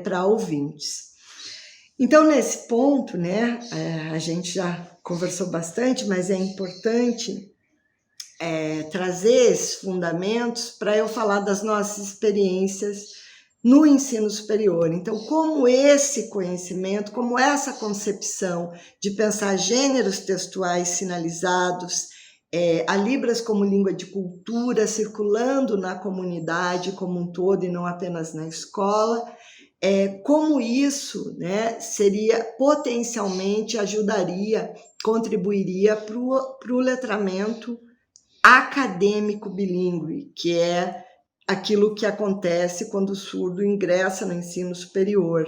para ouvintes. Então, nesse ponto, né, a gente já conversou bastante, mas é importante trazer esses fundamentos para eu falar das nossas experiências no ensino superior. Então, como esse conhecimento, como essa concepção de pensar gêneros textuais sinalizados, a Libras como língua de cultura circulando na comunidade como um todo e não apenas na escola, como isso, né, seria potencialmente ajudaria, contribuiria para o letramento acadêmico bilíngue, que é aquilo que acontece quando o surdo ingressa no ensino superior.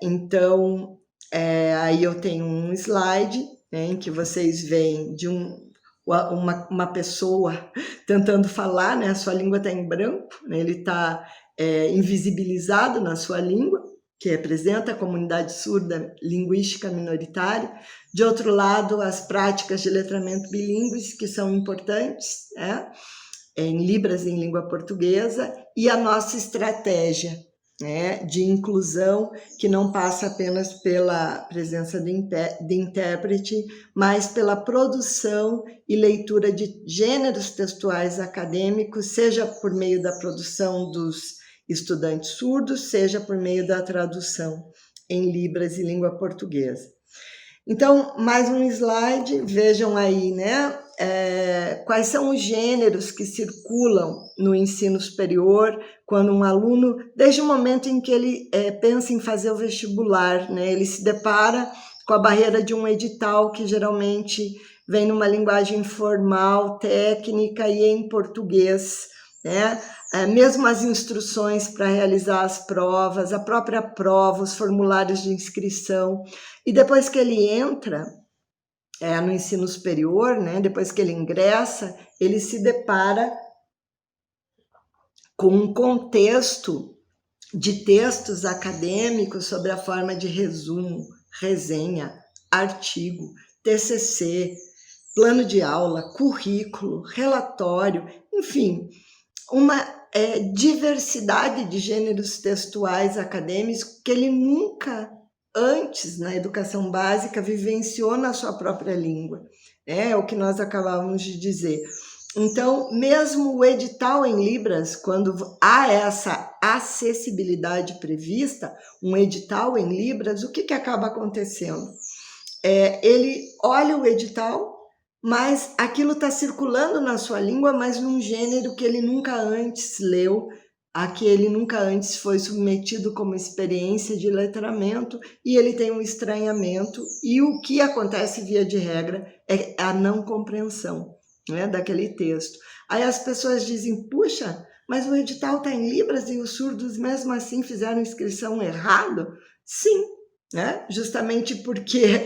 Então, aí eu tenho um slide, né, em que vocês veem de uma pessoa tentando falar, né, a sua língua está em branco, né, ele está invisibilizado na sua língua, que representa a comunidade surda linguística minoritária. De outro lado, as práticas de letramento bilíngues, que são importantes, né, em Libras e em língua portuguesa, e a nossa estratégia, né, de inclusão, que não passa apenas pela presença de intérprete, mas pela produção e leitura de gêneros textuais acadêmicos, seja por meio da produção dos estudantes surdos, seja por meio da tradução em Libras e língua portuguesa. Então, mais um slide, vejam aí, né, quais são os gêneros que circulam no ensino superior quando um aluno, desde o momento em que ele pensa em fazer o vestibular, né, ele se depara com a barreira de um edital que geralmente vem numa linguagem formal, técnica e em português, né? Mesmo as instruções para realizar as provas, a própria prova, os formulários de inscrição. E depois que ele entra no ensino superior, né, depois que ele ingressa, ele se depara com um contexto de textos acadêmicos sobre a forma de resumo, resenha, artigo, TCC, plano de aula, currículo, relatório, enfim, uma diversidade de gêneros textuais acadêmicos que ele nunca antes, na educação básica, vivenciou na sua própria língua. É o que nós acabávamos de dizer. Então, mesmo o edital em Libras, quando há essa acessibilidade prevista, um edital em Libras, o que acaba acontecendo? Ele olha o edital, mas aquilo está circulando na sua língua, mas num gênero que ele nunca antes leu, a que ele nunca antes foi submetido como experiência de letramento, e ele tem um estranhamento, e o que acontece via de regra é a não compreensão, né, daquele texto. Aí as pessoas dizem, puxa, mas o edital está em Libras e os surdos mesmo assim fizeram inscrição errado? Sim, né? Justamente porque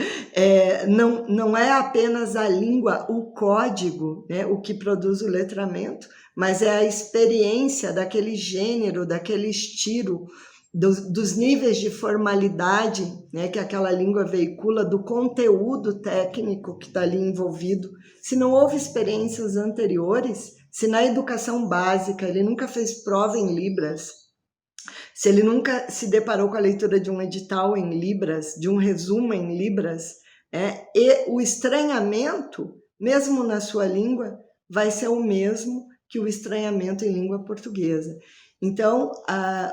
não é apenas a língua, o código, né, o que produz o letramento, mas é a experiência daquele gênero, daquele estilo, dos níveis de formalidade, né, que aquela língua veicula, do conteúdo técnico que está ali envolvido. Se não houve experiências anteriores, se na educação básica ele nunca fez prova em Libras, se ele nunca se deparou com a leitura de um edital em Libras, de um resumo em Libras, e o estranhamento, mesmo na sua língua, vai ser o mesmo que o estranhamento em língua portuguesa. Então,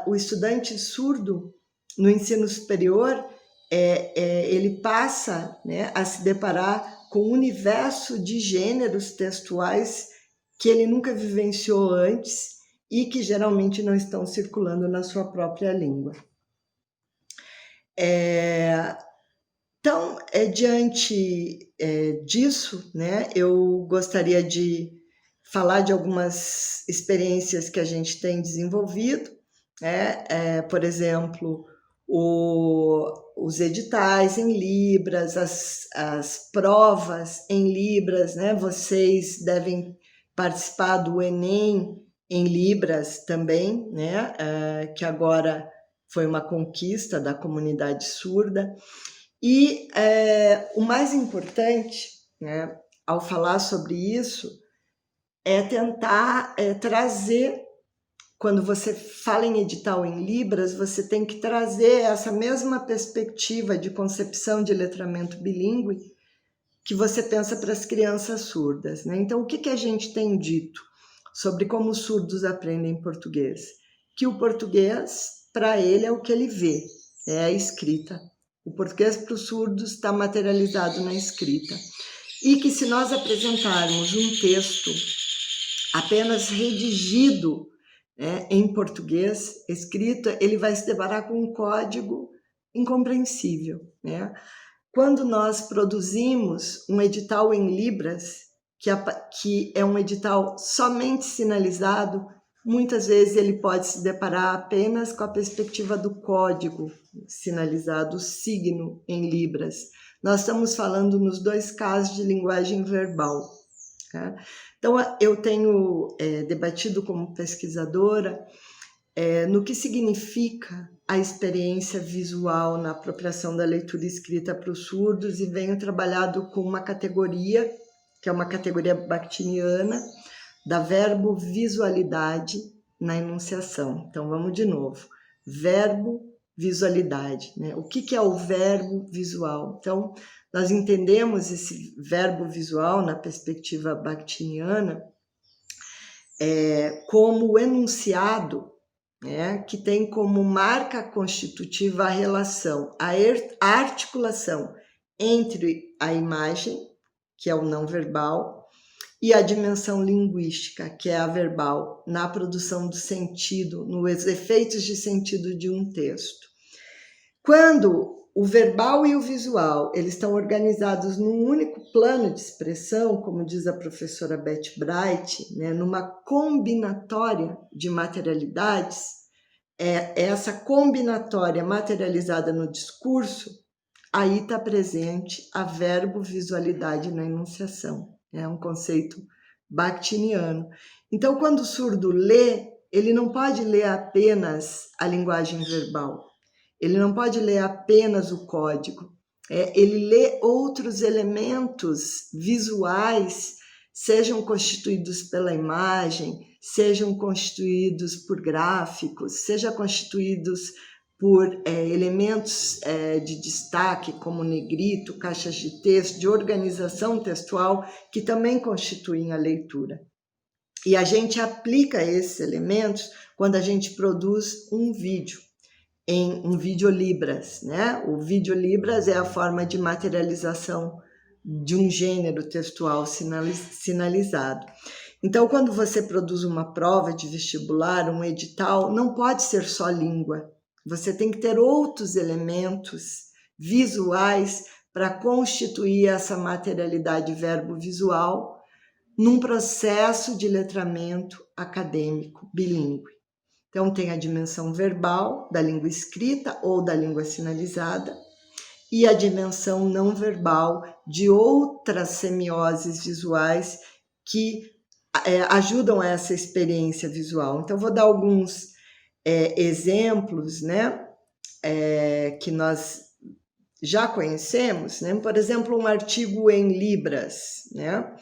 o estudante surdo no ensino superior, ele passa, né, a se deparar com um universo de gêneros textuais que ele nunca vivenciou antes e que geralmente não estão circulando na sua própria língua. Então, diante disso, né, eu gostaria de falar de algumas experiências que a gente tem desenvolvido, né? Por exemplo, os editais em Libras, as provas em Libras, né? Vocês devem participar do Enem em Libras também, né? Que agora foi uma conquista da comunidade surda. E o mais importante, né, ao falar sobre isso, é tentar trazer, quando você fala em edital em Libras, você tem que trazer essa mesma perspectiva de concepção de letramento bilíngue que você pensa para as crianças surdas, né? Então, o que a gente tem dito sobre como os surdos aprendem português? Que o português, para ele, é o que ele vê, é a escrita. O português para os surdos está materializado na escrita. E que se nós apresentarmos um texto apenas redigido, né, em português, escrito, ele vai se deparar com um código incompreensível, né? Quando nós produzimos um edital em Libras, que é um edital somente sinalizado, muitas vezes ele pode se deparar apenas com a perspectiva do código sinalizado, o signo em Libras. Nós estamos falando nos dois casos de linguagem verbal. Tá? Então, eu tenho debatido como pesquisadora no que significa a experiência visual na apropriação da leitura escrita para os surdos e venho trabalhando com uma categoria, que é uma categoria bakhtiniana, da verbo visualidade na enunciação. Então, vamos de novo. Verbo visualidade, né? O que é o verbo visual? Então, nós entendemos esse verbo visual na perspectiva bakhtiniana como o enunciado, né, que tem como marca constitutiva a relação, a articulação entre a imagem, que é o não verbal, e a dimensão linguística, que é a verbal, na produção do sentido, nos efeitos de sentido de um texto. Quando o verbal e o visual eles estão organizados num único plano de expressão, como diz a professora Beth Bright, né, numa combinatória de materialidades, essa combinatória materializada no discurso, aí está presente a verbo-visualidade na enunciação. É um conceito bakhtiniano. Então, quando o surdo lê, ele não pode ler apenas a linguagem verbal. Ele não pode ler apenas o código. Ele lê outros elementos visuais, sejam constituídos pela imagem, sejam constituídos por gráficos, sejam constituídos por elementos de destaque, como negrito, caixas de texto, de organização textual, que também constituem a leitura. E a gente aplica esses elementos quando a gente produz um vídeo, em um videolibras, né? O videolibras é a forma de materialização de um gênero textual sinalizado. Então, quando você produz uma prova de vestibular, um edital, não pode ser só língua. Você tem que ter outros elementos visuais para constituir essa materialidade verbo-visual num processo de letramento acadêmico bilíngue. Então, tem a dimensão verbal da língua escrita ou da língua sinalizada e a dimensão não verbal de outras semioses visuais que ajudam a essa experiência visual. Então, vou dar alguns exemplos, né, que nós já conhecemos, né? Por exemplo, um artigo em Libras, né,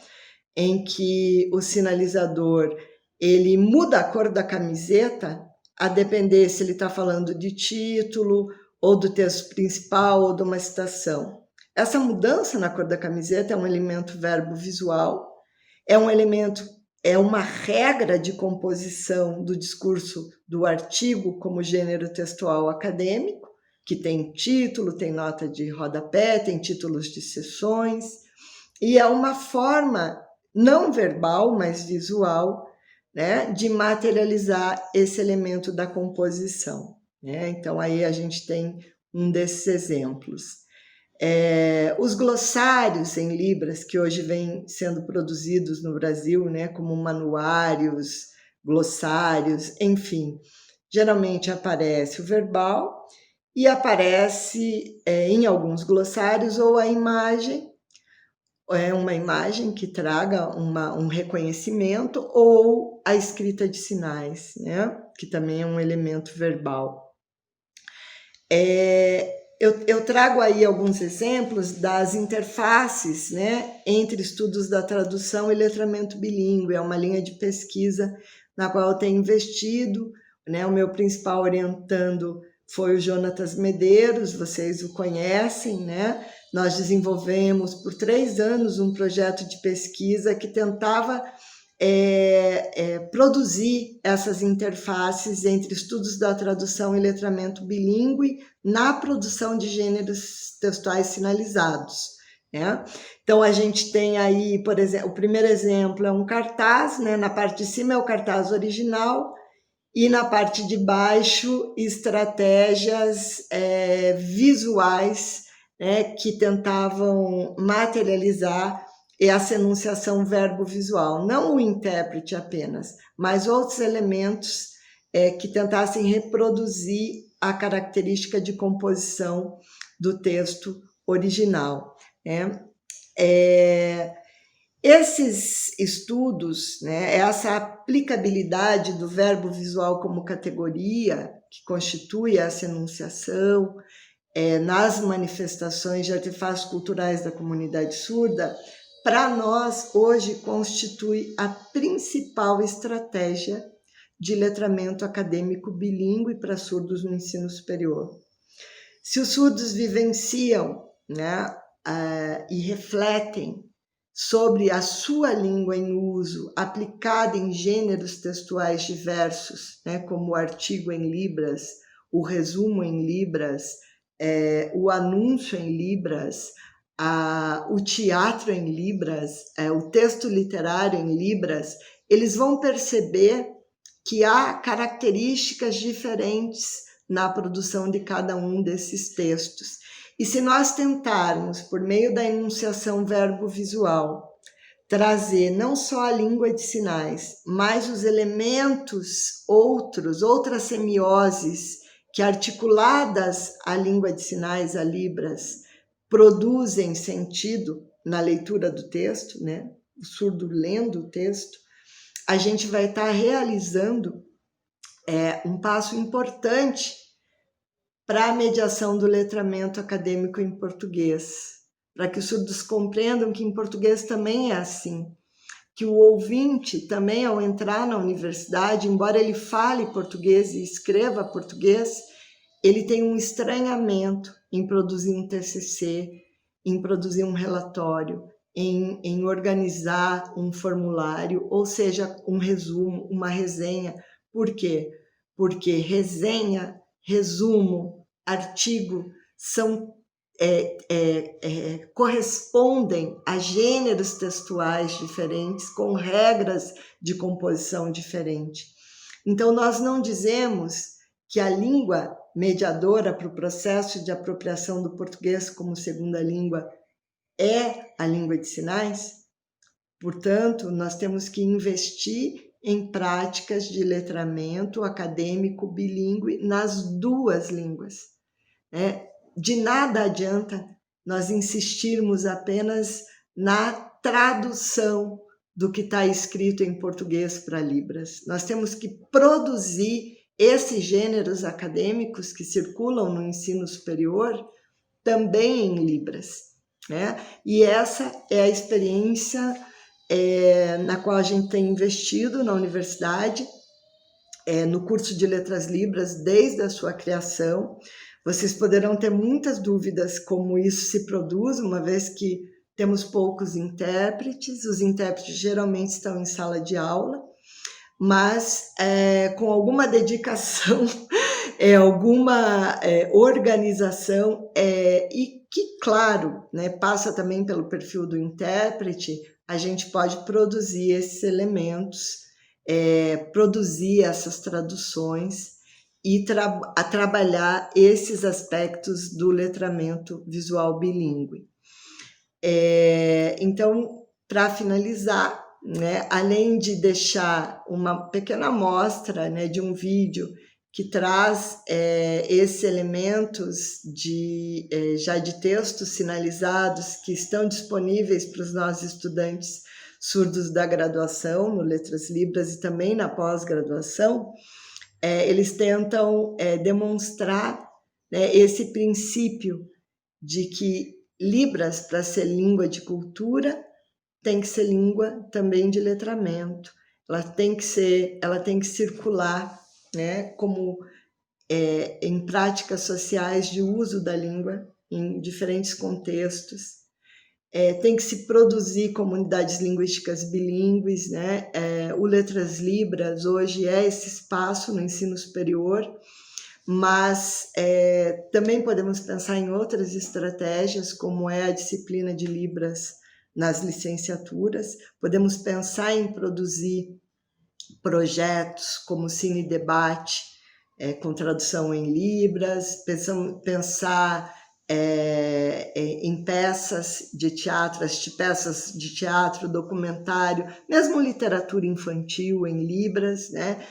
em que o sinalizador ele muda a cor da camiseta a depender se ele está falando de título ou do texto principal ou de uma citação. Essa mudança na cor da camiseta é um elemento verbo-visual, é uma regra de composição do discurso do artigo como gênero textual acadêmico, que tem título, tem nota de rodapé, tem títulos de seções, e é uma forma não verbal, mas visual, né, de materializar esse elemento da composição, né? Então, aí a gente tem um desses exemplos. Os glossários em Libras, que hoje vêm sendo produzidos no Brasil, né, como manuários, glossários, enfim, geralmente aparece o verbal e aparece em alguns glossários ou a imagem, uma imagem que traga um reconhecimento, ou a escrita de sinais, né, que também é um elemento verbal. Eu trago aí alguns exemplos das interfaces, né, entre estudos da tradução e letramento bilíngue. É uma linha de pesquisa na qual eu tenho investido, né? O meu principal orientando foi o Jonatas Medeiros, vocês o conhecem, né? Nós desenvolvemos por 3 anos um projeto de pesquisa que tentava produzir essas interfaces entre estudos da tradução e letramento bilíngue na produção de gêneros textuais sinalizados, né? Então, a gente tem aí, por exemplo, o primeiro exemplo é um cartaz, né? Na parte de cima é o cartaz original e na parte de baixo, estratégias visuais, né, que tentavam materializar essa enunciação verbo-visual, não o intérprete apenas, mas outros elementos que tentassem reproduzir a característica de composição do texto original, né? Esses estudos, né, essa aplicabilidade do verbo visual como categoria, que constitui essa enunciação, nas manifestações de artefatos culturais da comunidade surda, para nós, hoje, constitui a principal estratégia de letramento acadêmico bilíngue para surdos no ensino superior. Se os surdos vivenciam, né, e refletem sobre a sua língua em uso, aplicada em gêneros textuais diversos, né, como o artigo em Libras, o resumo em Libras, o anúncio em Libras, o teatro em Libras, o texto literário em Libras, eles vão perceber que há características diferentes na produção de cada um desses textos. E se nós tentarmos, por meio da enunciação verbo-visual, trazer não só a língua de sinais, mas os elementos outras semioses que, articuladas à língua de sinais, a Libras, produzem sentido na leitura do texto, né? O surdo lendo o texto, a gente vai estar realizando um passo importante para a mediação do letramento acadêmico em português, para que os surdos compreendam que em português também é assim, que o ouvinte também, ao entrar na universidade, embora ele fale português e escreva português, ele tem um estranhamento em produzir um TCC, em produzir um relatório, em organizar um formulário, ou seja, um resumo, uma resenha. Por quê? Porque resenha, resumo, artigo são correspondem a gêneros textuais diferentes, com regras de composição diferentes. Então, nós não dizemos que a língua mediadora para o processo de apropriação do português como segunda língua é a língua de sinais. Portanto, nós temos que investir em práticas de letramento acadêmico bilíngue nas duas línguas. De nada adianta nós insistirmos apenas na tradução do que está escrito em português para Libras. Nós temos que produzir esses gêneros acadêmicos que circulam no ensino superior também em Libras, né? E essa é a experiência na qual a gente tem investido na universidade, no curso de Letras Libras desde a sua criação. Vocês poderão ter muitas dúvidas como isso se produz, uma vez que temos poucos intérpretes. Os intérpretes geralmente estão em sala de aula, mas com alguma dedicação, alguma organização, e que, claro, né, passa também pelo perfil do intérprete, a gente pode produzir esses elementos, produzir essas traduções e trabalhar esses aspectos do letramento visual bilíngue. Então, para finalizar, né, além de deixar uma pequena amostra, né, de um vídeo que traz esses elementos já de textos sinalizados que estão disponíveis para os nossos estudantes surdos da graduação, no Letras Libras e também na pós-graduação, eles tentam demonstrar, né, esse princípio de que Libras, para ser língua de cultura, tem que ser língua também de letramento. Ela tem que circular, né, como em práticas sociais de uso da língua em diferentes contextos. Tem que se produzir comunidades linguísticas bilíngues, né? O Letras Libras hoje é esse espaço no ensino superior, mas também podemos pensar em outras estratégias, como é a disciplina de Libras nas licenciaturas. Podemos pensar em produzir projetos como o Cine Debate, com tradução em Libras, pensar em peças de teatro, documentário, mesmo literatura infantil em Libras, né?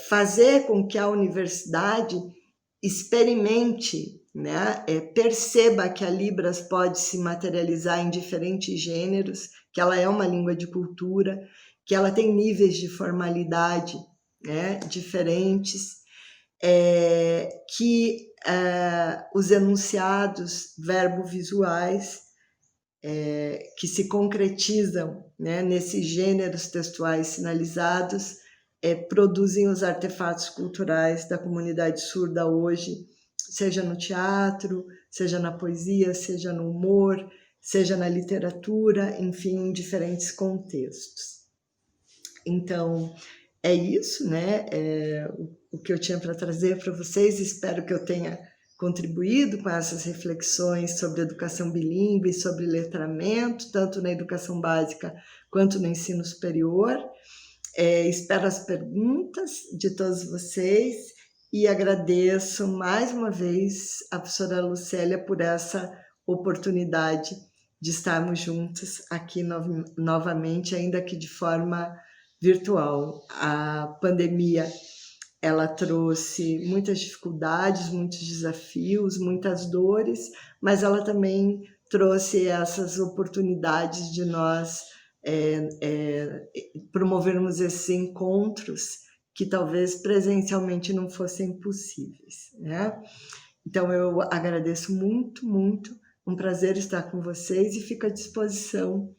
Fazer com que a universidade experimente, né? Perceba que a Libras pode se materializar em diferentes gêneros, que ela é uma língua de cultura, que ela tem níveis de formalidade, né, diferentes, que os enunciados verbo-visuais que se concretizam, né, nesses gêneros textuais sinalizados produzem os artefatos culturais da comunidade surda hoje, seja no teatro, seja na poesia, seja no humor, seja na literatura, enfim, em diferentes contextos. Então, é isso, né? O que eu tinha para trazer para vocês. Espero que eu tenha contribuído com essas reflexões sobre educação bilíngue, sobre letramento, tanto na educação básica quanto no ensino superior. Espero as perguntas de todos vocês e agradeço mais uma vez a professora Lucélia por essa oportunidade de estarmos juntos aqui novamente, ainda que de forma virtual. A pandemia, ela trouxe muitas dificuldades, muitos desafios, muitas dores, mas ela também trouxe essas oportunidades de nós promovermos esses encontros que talvez presencialmente não fossem possíveis, né? Então, eu agradeço muito, muito, um prazer estar com vocês e fico à disposição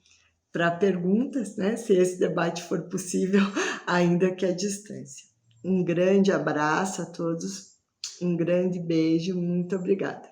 para perguntas, né, se esse debate for possível, ainda que à distância. Um grande abraço a todos, um grande beijo, muito obrigada.